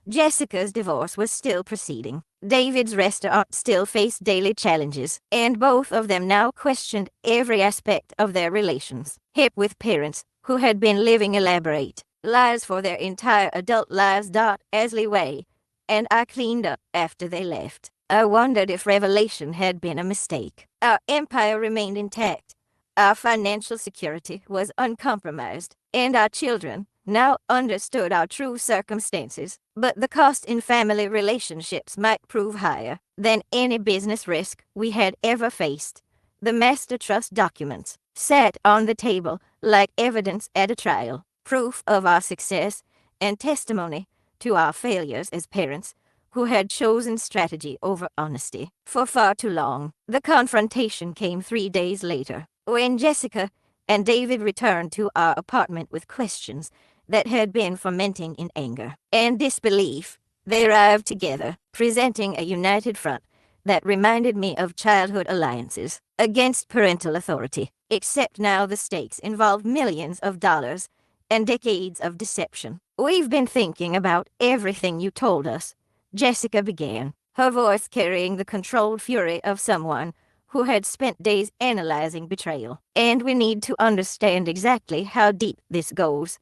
Jessica's divorce was still proceeding. David's restaurant still faced daily challenges, and both of them now questioned every aspect of their relations. Hip with parents who had been living elaborate lives for their entire adult lives. As Lee Wei and I cleaned up after they left, I wondered if revelation had been a mistake. Our empire remained intact. Our financial security was uncompromised, and our children now understood our true circumstances. But the cost in family relationships might prove higher than any business risk we had ever faced. The master trust documents sat on the table like evidence at a trial, proof of our success and testimony to our failures as parents who had chosen strategy over honesty for far too long. The confrontation came 3 days later, when Jessica and David returned to our apartment with questions that had been fermenting in anger and disbelief. They arrived together, presenting a united front that reminded me of childhood alliances against parental authority, except now the stakes involved millions of dollars and decades of deception. We've been thinking about everything you told us, Jessica began, her voice carrying the controlled fury of someone who had spent days analyzing betrayal. And we need to understand exactly how deep this goes.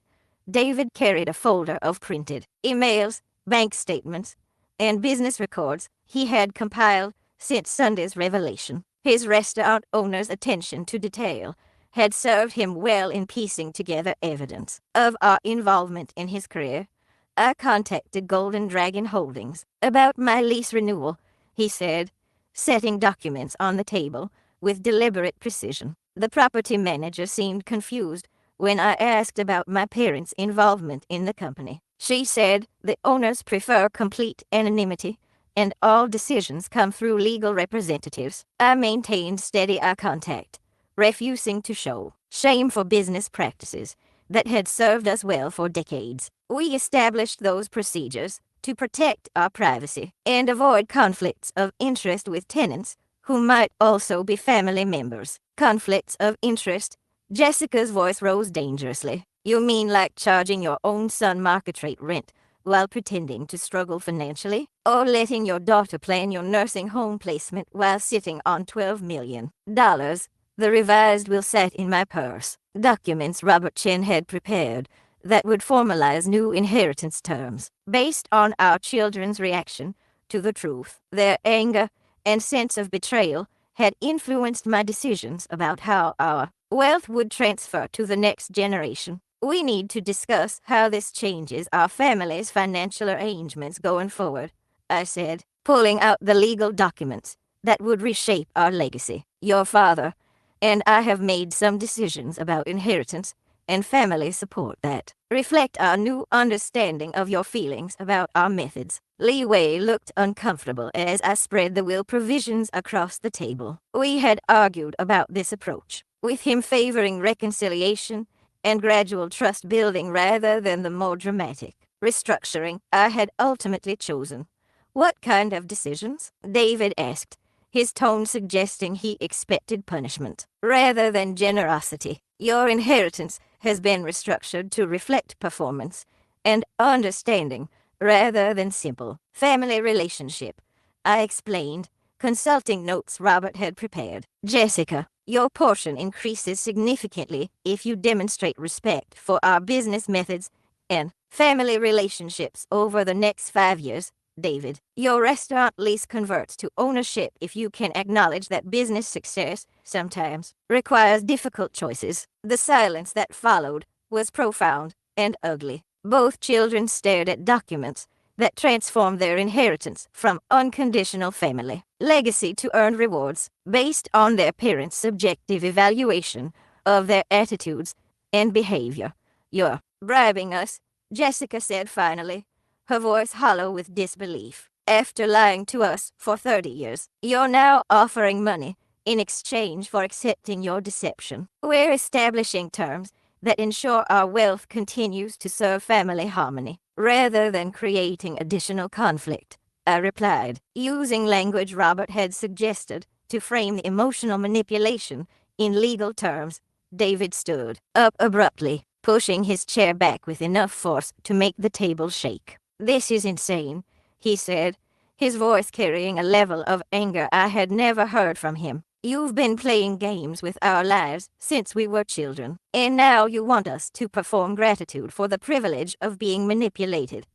David carried a folder of printed emails, bank statements, and business records he had compiled since Sunday's revelation. His restaurant owner's attention to detail had served him well in piecing together evidence of our involvement in his career. I contacted Golden Dragon Holdings about my lease renewal, he said, setting documents on the table with deliberate precision. The property manager seemed confused when I asked about my parents' involvement in the company. She said the owners prefer complete anonymity, and all decisions come through legal representatives. I maintained steady eye contact, refusing to show shame for business practices that had served us well for decades. We established those procedures to protect our privacy and avoid conflicts of interest with tenants who might also be family members. Conflicts of interest. Jessica's voice rose dangerously. You mean like charging your own son market rate rent while pretending to struggle financially? Or letting your daughter plan your nursing home placement while sitting on $12 million? The revised will sat in my purse. Documents Robert Chen had prepared that would formalize new inheritance terms based on our children's reaction to the truth. Their anger and sense of betrayal had influenced my decisions about how our wealth would transfer to the next generation. We need to discuss how this changes our family's financial arrangements going forward, I said, pulling out the legal documents that would reshape our legacy. Your father and I have made some decisions about inheritance and family support that reflect our new understanding of your feelings about our methods. Li Wei looked uncomfortable as I spread the will provisions across the table. We had argued about this approach, with him favoring reconciliation and gradual trust building rather than the more dramatic restructuring I had ultimately chosen. What kind of decisions? David asked, his tone suggesting he expected punishment rather than generosity. Your inheritance has been restructured to reflect performance and understanding rather than simple family relationship, I explained, consulting notes Robert had prepared. Jessica, your portion increases significantly if you demonstrate respect for our business methods and family relationships over the next 5 years. David, your restaurant lease converts to ownership if you can acknowledge that business success sometimes requires difficult choices. The silence that followed was profound and ugly. Both children stared at documents that transformed their inheritance from unconditional family legacy to earned rewards based on their parents' subjective evaluation of their attitudes and behavior. You're bribing us, Jessica said finally, her voice hollow with disbelief. After lying to us for 30 years, you're now offering money in exchange for accepting your deception. We're establishing terms that ensure our wealth continues to serve family harmony, rather than creating additional conflict, I replied, using language Robert had suggested to frame the emotional manipulation in legal terms. David stood up abruptly, pushing his chair back with enough force to make the table shake. This is insane, he said, his voice carrying a level of anger I had never heard from him. You've been playing games with our lives since we were children, and now you want us to perform gratitude for the privilege of being manipulated.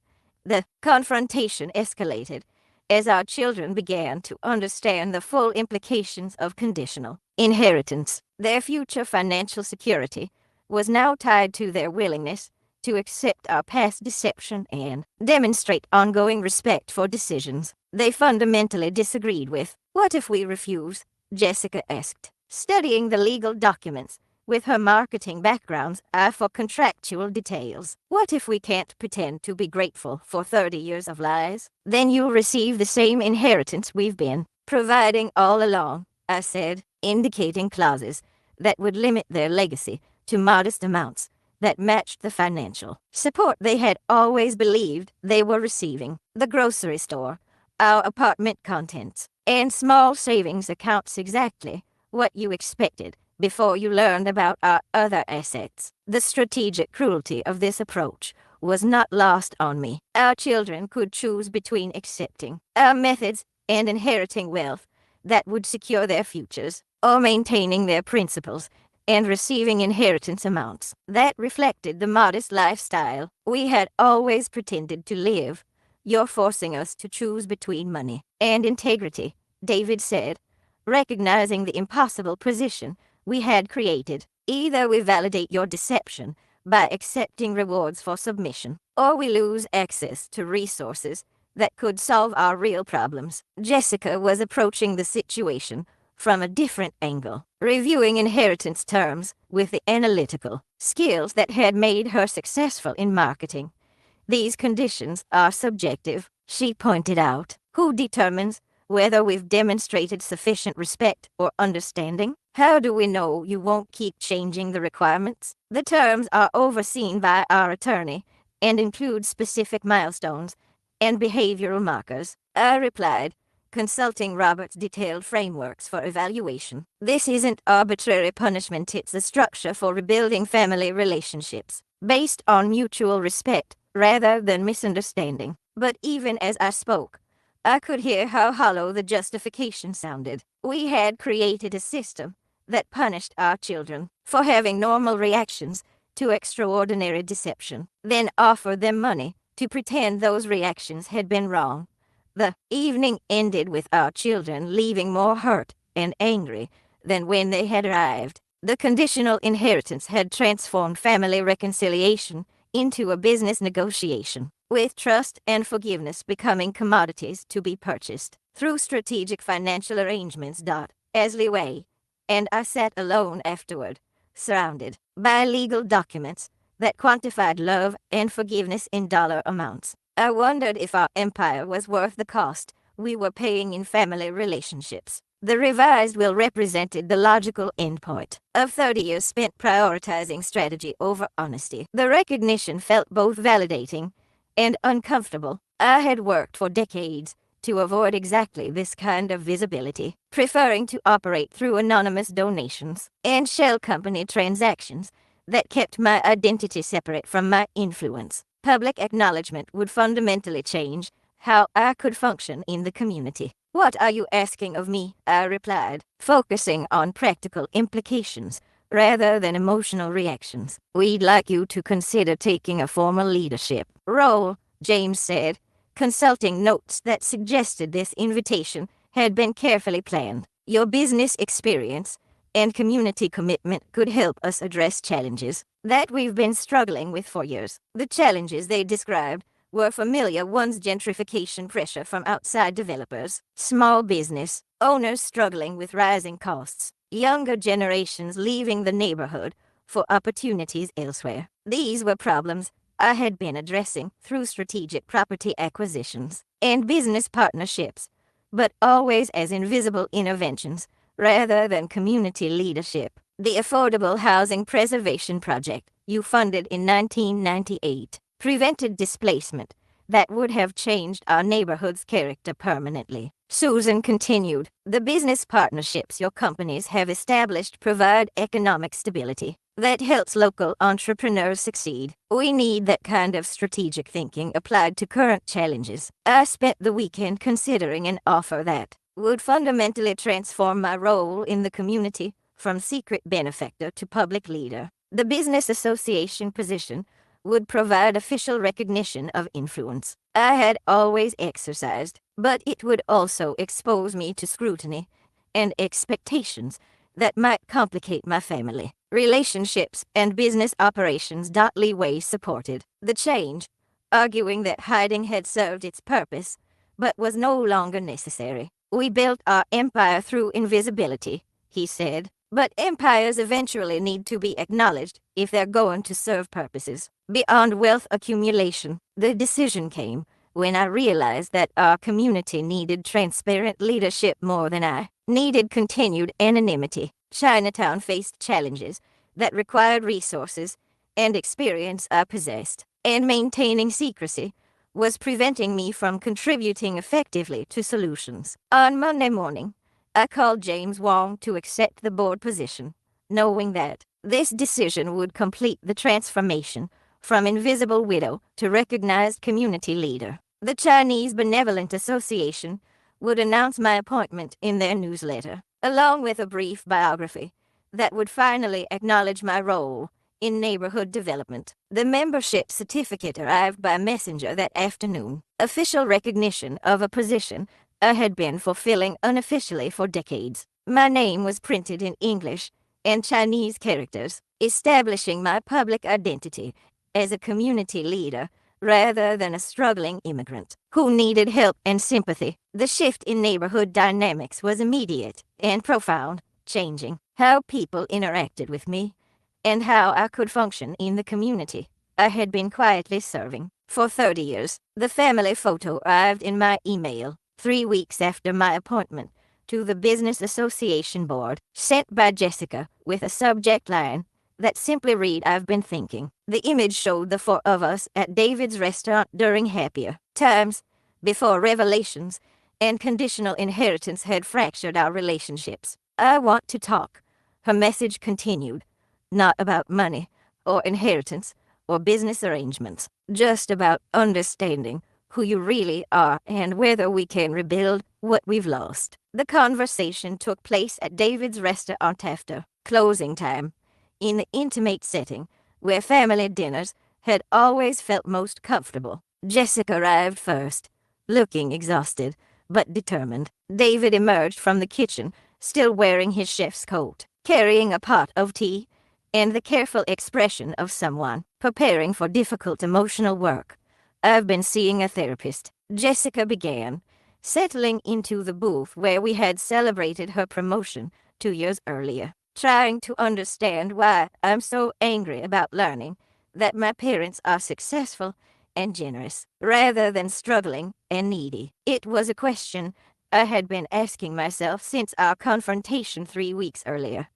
The confrontation escalated as our children began to understand the full implications of conditional inheritance. Their future financial security was now tied to their willingness to accept our past deception and demonstrate ongoing respect for decisions they fundamentally disagreed with. What if we refuse? Jessica asked, studying the legal documents with her marketing background's eye for contractual details. What if we can't pretend to be grateful for 30 years of lies? Then you'll receive the same inheritance we've been providing all along, I said, indicating clauses that would limit their legacy to modest amounts that matched the financial support they had always believed they were receiving. The grocery store, our apartment contents, and small savings accounts exactly what you expected before you learned about our other assets. The strategic cruelty of this approach was not lost on me. Our children could choose between accepting our methods and inheriting wealth that would secure their futures, or maintaining their principles and receiving inheritance amounts that reflected the modest lifestyle we had always pretended to live. You're forcing us to choose between money and integrity, David said, recognizing the impossible position we had created. Either we validate your deception by accepting rewards for submission, or we lose access to resources that could solve our real problems. Jessica was approaching the situation from a different angle, reviewing inheritance terms with the analytical skills that had made her successful in marketing. These conditions are subjective, she pointed out. Who determines whether we've demonstrated sufficient respect or understanding? How do we know you won't keep changing the requirements? The terms are overseen by our attorney and include specific milestones and behavioral markers, I replied, consulting Robert's detailed frameworks for evaluation. This isn't arbitrary punishment, it's a structure for rebuilding family relationships, based on mutual respect rather than misunderstanding. But even as I spoke, I could hear how hollow the justification sounded. We had created a system that punished our children for having normal reactions to extraordinary deception, then offered them money to pretend those reactions had been wrong. The evening ended with our children leaving more hurt and angry than when they had arrived. The conditional inheritance had transformed family reconciliation into a business negotiation, with trust and forgiveness becoming commodities to be purchased through strategic financial arrangements. As leeway, and I sat alone afterward, surrounded by legal documents that quantified love and forgiveness in dollar amounts. I wondered if our empire was worth the cost we were paying in family relationships. The revised will represented the logical endpoint of 30 years spent prioritizing strategy over honesty. The recognition felt both validating and uncomfortable. I had worked for decades to avoid exactly this kind of visibility, preferring to operate through anonymous donations and shell company transactions that kept my identity separate from my influence. Public acknowledgement would fundamentally change how I could function in the community. "What are you asking of me?" I replied, focusing on practical implications rather than emotional reactions. "We'd like you to consider taking a formal leadership role," James said, consulting notes that suggested this invitation had been carefully planned. "Your business experience and community commitment could help us address challenges that we've been struggling with for years." The challenges they described were familiar ones: gentrification pressure from outside developers, small business owners struggling with rising costs, younger generations leaving the neighborhood for opportunities elsewhere. These were problems I had been addressing through strategic property acquisitions and business partnerships, but always as invisible interventions rather than community leadership. The Affordable Housing Preservation Project, you funded in 1998, prevented displacement that would have changed our neighborhood's character permanently. Susan continued, "The business partnerships your companies have established provide economic stability that helps local entrepreneurs succeed. We need that kind of strategic thinking applied to current challenges." I spent the weekend considering an offer that would fundamentally transform my role in the community from secret benefactor to public leader. The business association position would provide official recognition of influence I had always exercised, but it would also expose me to scrutiny and expectations that might complicate my family relationships and business operations. Leeway supported the change, arguing that hiding had served its purpose but was no longer necessary. "We built our empire through invisibility," he said, "but empires eventually need to be acknowledged if they're going to serve purposes beyond wealth accumulation." The decision came when I realized that our community needed transparent leadership more than I needed continued anonymity. Chinatown faced challenges that required resources and experience I possessed, and maintaining secrecy was preventing me from contributing effectively to solutions. On Monday morning, I called James Wong to accept the board position, knowing that this decision would complete the transformation from invisible widow to recognized community leader. The Chinese Benevolent Association would announce my appointment in their newsletter, along with a brief biography that would finally acknowledge my role in neighborhood development. The membership certificate arrived by messenger that afternoon, official recognition of a position I had been fulfilling unofficially for decades. My name was printed in English and Chinese characters, establishing my public identity as a community leader rather than a struggling immigrant who needed help and sympathy. The shift in neighborhood dynamics was immediate and profound, changing how people interacted with me and how I could function in the community I had been quietly serving for 30 years. The family photo arrived in my email 3 weeks after my appointment to the Business Association Board, sent by Jessica with a subject line that simply read, "I've been thinking." The image showed the four of us at David's restaurant during happier times, before revelations and conditional inheritance had fractured our relationships. I want to talk, her message continued, not about money or inheritance or business arrangements, just about understanding who you really are and whether we can rebuild what we've lost. The conversation took place at David's restaurant after closing time, in the intimate setting where family dinners had always felt most comfortable. Jessica arrived first, looking exhausted but determined. David emerged from the kitchen, still wearing his chef's coat, carrying a pot of tea and the careful expression of someone preparing for difficult emotional work. I've been seeing a therapist, Jessica began, settling into the booth where we had celebrated her promotion 2 years earlier, trying to understand why I'm so angry about learning that my parents are successful and generous, rather than struggling and needy. It was a question I had been asking myself since our confrontation 3 weeks earlier.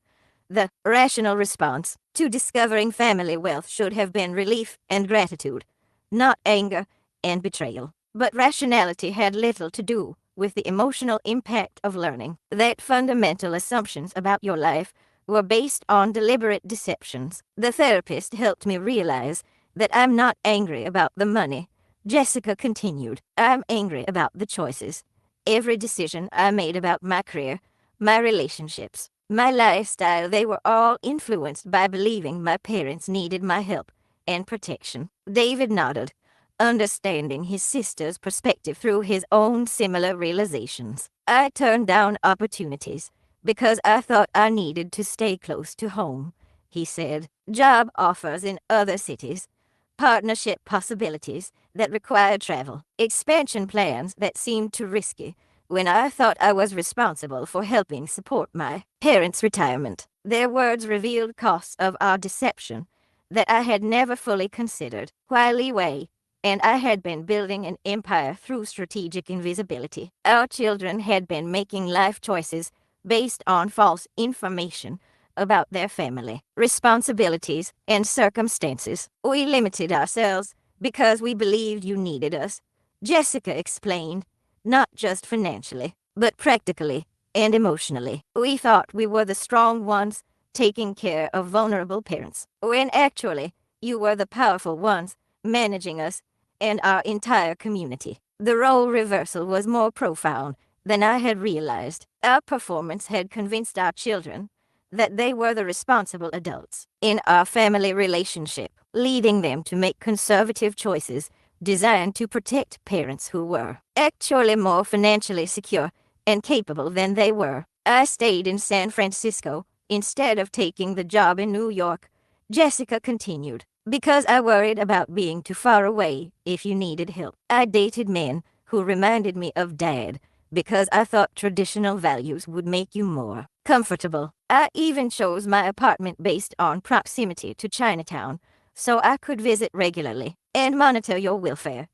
The rational response to discovering family wealth should have been relief and gratitude, not anger and betrayal. But rationality had little to do with the emotional impact of learning that fundamental assumptions about your life were based on deliberate deceptions. The therapist helped me realize that I'm not angry about the money, Jessica continued. I'm angry about the choices. Every decision I made about my career, my relationships, my lifestyle, they were all influenced by believing my parents needed my help and protection. David nodded, understanding his sister's perspective through his own similar realizations. I turned down opportunities because I thought I needed to stay close to home, he said. Job offers in other cities, partnership possibilities that required travel, expansion plans that seemed too risky when I thought I was responsible for helping support my parents' retirement. Their words revealed costs of our deception that I had never fully considered. While Wei and I had been building an empire through strategic invisibility, our children had been making life choices based on false information about their family, responsibilities, and circumstances. We limited ourselves because we believed you needed us, Jessica explained, not just financially, but practically and emotionally. We thought we were the strong ones taking care of vulnerable parents, when actually you were the powerful ones managing us and our entire community. The role reversal was more profound than I had realized. Our performance had convinced our children that they were the responsible adults in our family relationship, leading them to make conservative choices designed to protect parents who were actually more financially secure and capable than they were. I stayed in San Francisco instead of taking the job in New York, Jessica continued, because I worried about being too far away if you needed help. I dated men who reminded me of Dad because I thought traditional values would make you more comfortable. I even chose my apartment based on proximity to Chinatown so I could visit regularly and monitor your welfare.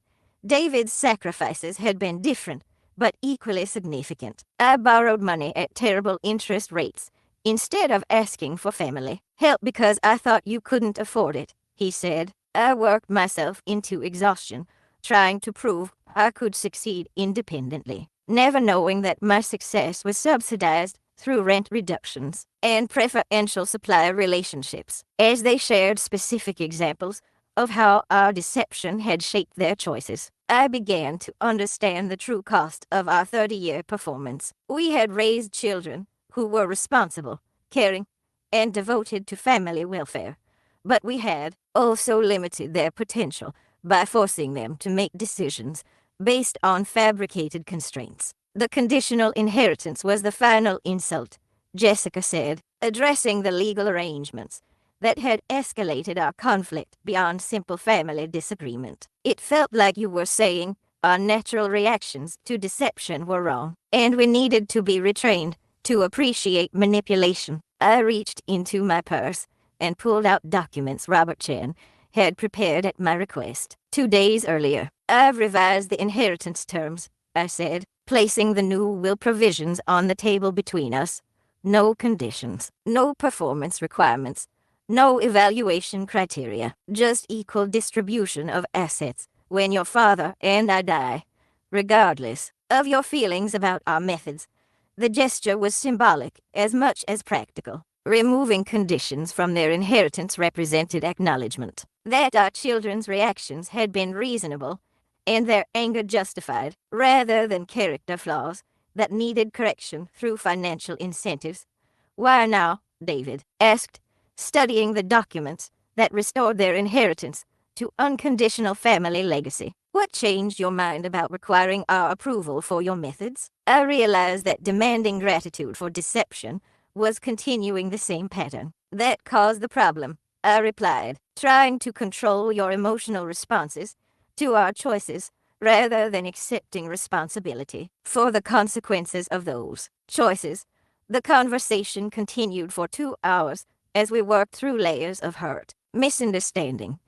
David's sacrifices had been different, but equally significant. I borrowed money at terrible interest rates instead of asking for family help because I thought you couldn't afford it, he said. I worked myself into exhaustion, trying to prove I could succeed independently, never knowing that my success was subsidized through rent reductions and preferential supplier relationships, as they shared specific examples of how our deception had shaped their choices. I began to understand the true cost of our 30-year performance. We had raised children who were responsible, caring, and devoted to family welfare, but we had also limited their potential by forcing them to make decisions based on fabricated constraints. The conditional inheritance was the final insult, Jessica said, addressing the legal arrangements that had escalated our conflict beyond simple family disagreement. It felt like you were saying our natural reactions to deception were wrong, and we needed to be retrained to appreciate manipulation. I reached into my purse and pulled out documents Robert Chen had prepared at my request 2 days earlier. I've revised the inheritance terms, I said, placing the new will provisions on the table between us. No conditions, no performance requirements, no evaluation criteria, just equal distribution of assets when your father and I die, regardless of your feelings about our methods. The gesture was symbolic as much as practical. Removing conditions from their inheritance represented acknowledgement that our children's reactions had been reasonable and their anger justified, rather than character flaws that needed correction through financial incentives. Why now? David asked, studying the documents that restored their inheritance to unconditional family legacy. What changed your mind about requiring our approval for your methods? I realized that demanding gratitude for deception was continuing the same pattern. That caused the problem, I replied, trying to control your emotional responses to our choices rather than accepting responsibility for the consequences of those choices. The conversation continued for 2 hours as we worked through layers of hurt, misunderstanding,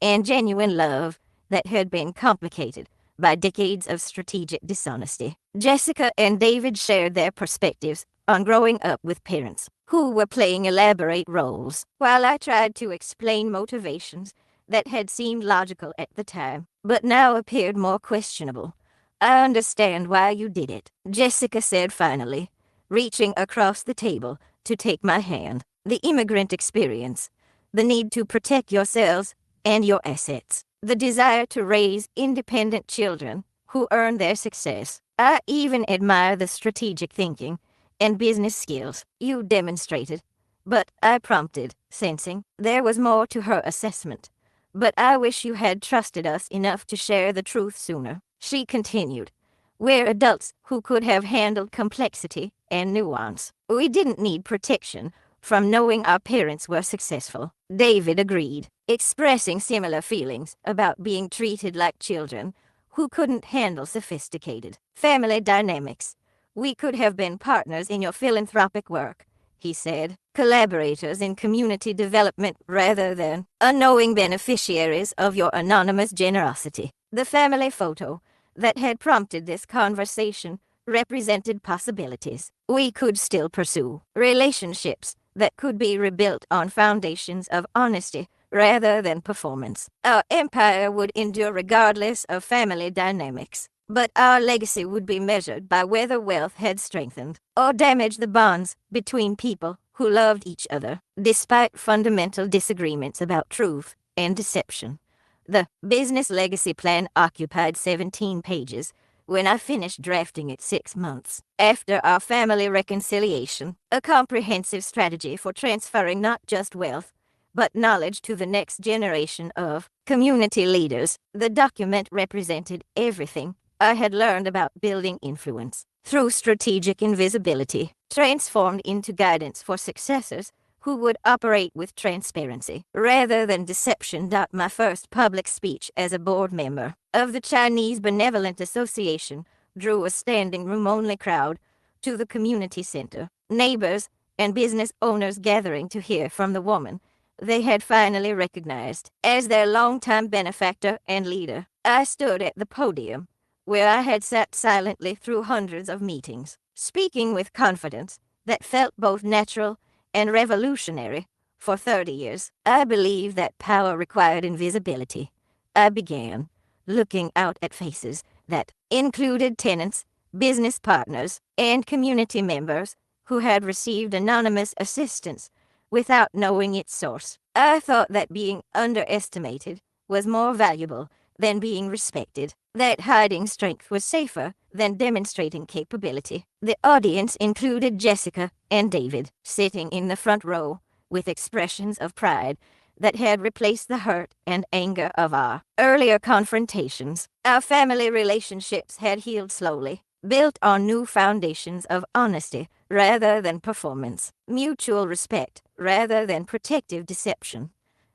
and genuine love that had been complicated by decades of strategic dishonesty. Jessica and David shared their perspectives on growing up with parents who were playing elaborate roles, while I tried to explain motivations that had seemed logical at the time, but now appeared more questionable. I understand why you did it, Jessica said finally, reaching across the table to take my hand. The immigrant experience, the need to protect yourselves and your assets, the desire to raise independent children who earn their success. I even admire the strategic thinking and business skills you demonstrated, but I prompted, sensing there was more to her assessment. But I wish you had trusted us enough to share the truth sooner, she continued. We're adults who could have handled complexity and nuance. We didn't need protection from knowing our parents were successful. David agreed, expressing similar feelings about being treated like children who couldn't handle sophisticated family dynamics. We could have been partners in your philanthropic work, he said, collaborators in community development rather than unknowing beneficiaries of your anonymous generosity. The family photo that had prompted this conversation represented possibilities. We could still pursue relationships that could be rebuilt on foundations of honesty rather than performance. Our empire would endure regardless of family dynamics, but our legacy would be measured by whether wealth had strengthened or damaged the bonds between people who loved each other, despite fundamental disagreements about truth and deception. The business legacy plan occupied 17 pages when I finished drafting it 6 months after our family reconciliation, a comprehensive strategy for transferring not just wealth, but knowledge to the next generation of community leaders. The document represented everything I had learned about building influence through strategic invisibility, transformed into guidance for successors who would operate with transparency rather than deception. My first public speech as a board member of the Chinese Benevolent Association drew a standing room-only crowd to the community center, neighbors and business owners gathering to hear from the woman they had finally recognized as their longtime benefactor and leader. I stood at the podium, where I had sat silently through hundreds of meetings, speaking with confidence that felt both natural and revolutionary. For 30 years, I believed that power required invisibility. I began looking out at faces that included tenants, business partners, and community members who had received anonymous assistance without knowing its source. I thought that being underestimated was more valuable than being respected, that hiding strength was safer than demonstrating capability. The audience included Jessica and David, sitting in the front row with expressions of pride that had replaced the hurt and anger of our earlier confrontations. Our family relationships had healed slowly, built on new foundations of honesty rather than performance, mutual respect rather than protective deception.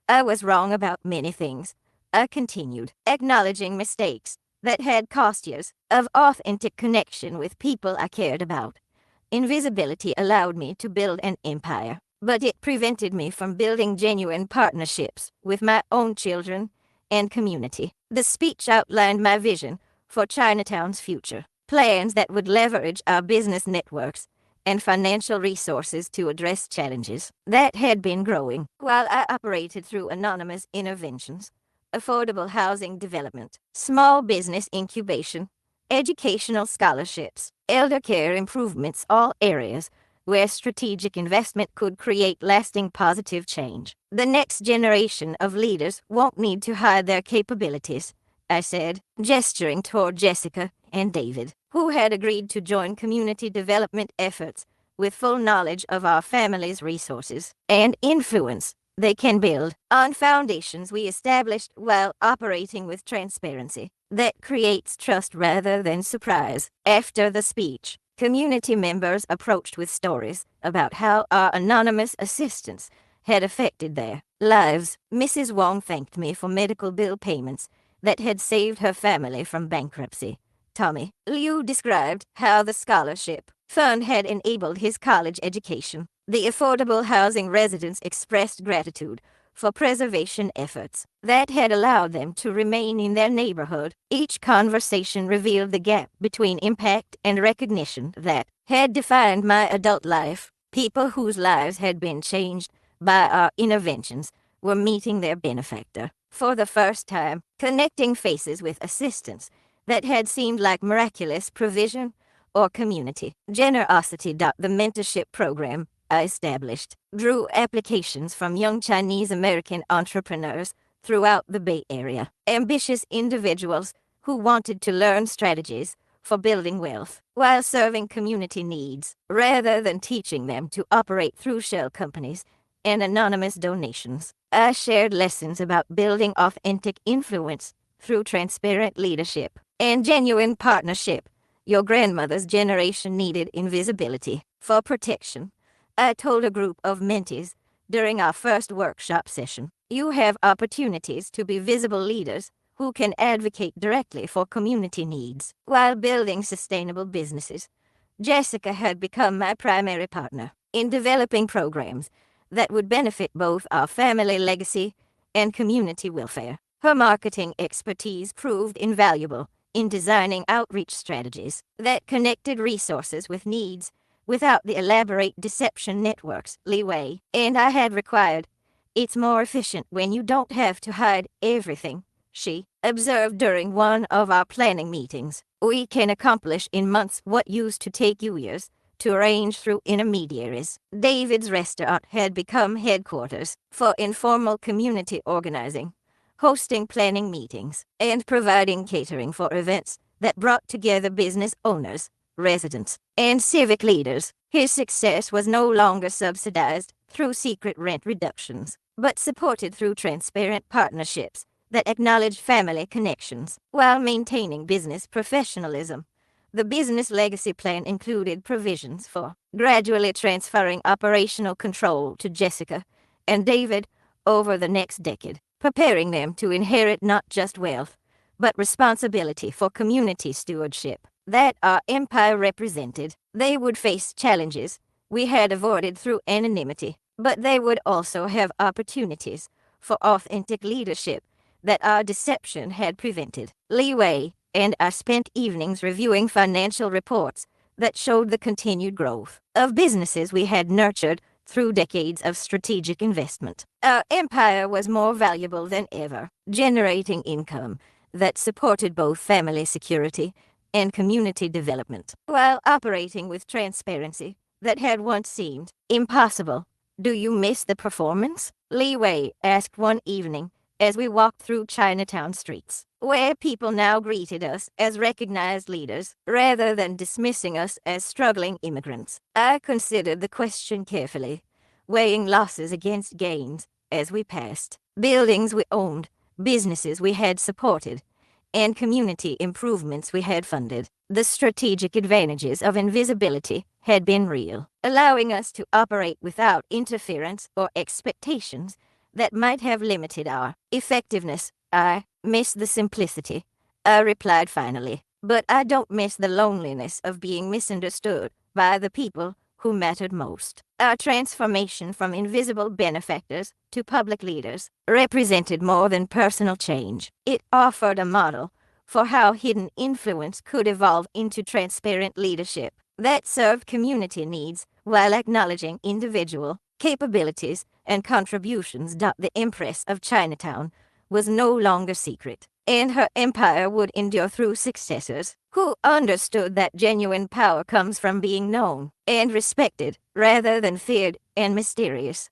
I was wrong about many things, I continued, acknowledging mistakes that had cost years of authentic connection with people I cared about. Invisibility allowed me to build an empire, but it prevented me from building genuine partnerships with my own children and community. The speech outlined my vision for Chinatown's future, plans that would leverage our business networks and financial resources to address challenges that had been growing while I operated through anonymous interventions, affordable housing development, small business incubation, educational scholarships, elder care improvements, all areas where strategic investment could create lasting positive change. The next generation of leaders won't need to hide their capabilities, I said, gesturing toward Jessica and David, who had agreed to join community development efforts with full knowledge of our family's resources and influence they can build on foundations we established while operating with transparency that creates trust rather than surprise. After the speech, community members approached with stories about how our anonymous assistance had affected their lives. Mrs. Wong thanked me for medical bill payments that had saved her family from bankruptcy. Tommy Liu described how the scholarship fund had enabled his college education. The affordable housing residents expressed gratitude for preservation efforts that had allowed them to remain in their neighborhood. Each conversation revealed the gap between impact and recognition that had defined my adult life. People whose lives had been changed by our interventions were meeting their benefactor for the first time, connecting faces with assistance that had seemed like miraculous provision or community generosity. The mentorship program I established drew applications from young Chinese American entrepreneurs throughout the Bay Area, ambitious individuals who wanted to learn strategies for building wealth while serving community needs, rather than teaching them to operate through shell companies and anonymous donations. I shared lessons about building authentic influence through transparent leadership and genuine partnership. Your grandmother's generation needed invisibility for protection, I told a group of mentees during our first workshop session. You have opportunities to be visible leaders who can advocate directly for community needs while building sustainable businesses. Jessica had become my primary partner in developing programs that would benefit both our family legacy and community welfare. Her marketing expertise proved invaluable in designing outreach strategies that connected resources with needs without the elaborate deception networks leeway and I had required. It's more efficient when you don't have to hide everything, she observed during one of our planning meetings. We can accomplish in months what used to take you years to arrange through intermediaries. David's restaurant had become headquarters for informal community organizing, hosting planning meetings, and providing catering for events that brought together business owners, residents, and civic leaders. His success was no longer subsidized through secret rent reductions, but supported through transparent partnerships that acknowledged family connections while maintaining business professionalism. The business legacy plan included provisions for gradually transferring operational control to Jessica and David over the next decade, preparing them to inherit not just wealth, but responsibility for community stewardship that our empire represented. They would face challenges we had avoided through anonymity, but they would also have opportunities for authentic leadership that our deception had prevented. Leeway and I spent evenings reviewing financial reports that showed the continued growth of businesses we had nurtured through decades of strategic investment. Our empire was more valuable than ever, generating income that supported both family security and community development, while operating with transparency that had once seemed impossible. Do you miss the performance? Leeway asked one evening as we walked through Chinatown streets, where people now greeted us as recognized leaders rather than dismissing us as struggling immigrants. I considered the question carefully, weighing losses against gains as we passed. Buildings we owned, businesses we had supported, and community improvements we had funded. The strategic advantages of invisibility had been real, allowing us to operate without interference or expectations that might have limited our effectiveness. I miss the simplicity, I replied finally, but I don't miss the loneliness of being misunderstood by the people who mattered most. Our transformation from invisible benefactors to public leaders represented more than personal change. It offered a model for how hidden influence could evolve into transparent leadership that served community needs while acknowledging individual capabilities and contributions. The Empress of Chinatown was no longer secret. and her empire would endure through successors who understood that genuine power comes from being known and respected rather than feared and mysterious.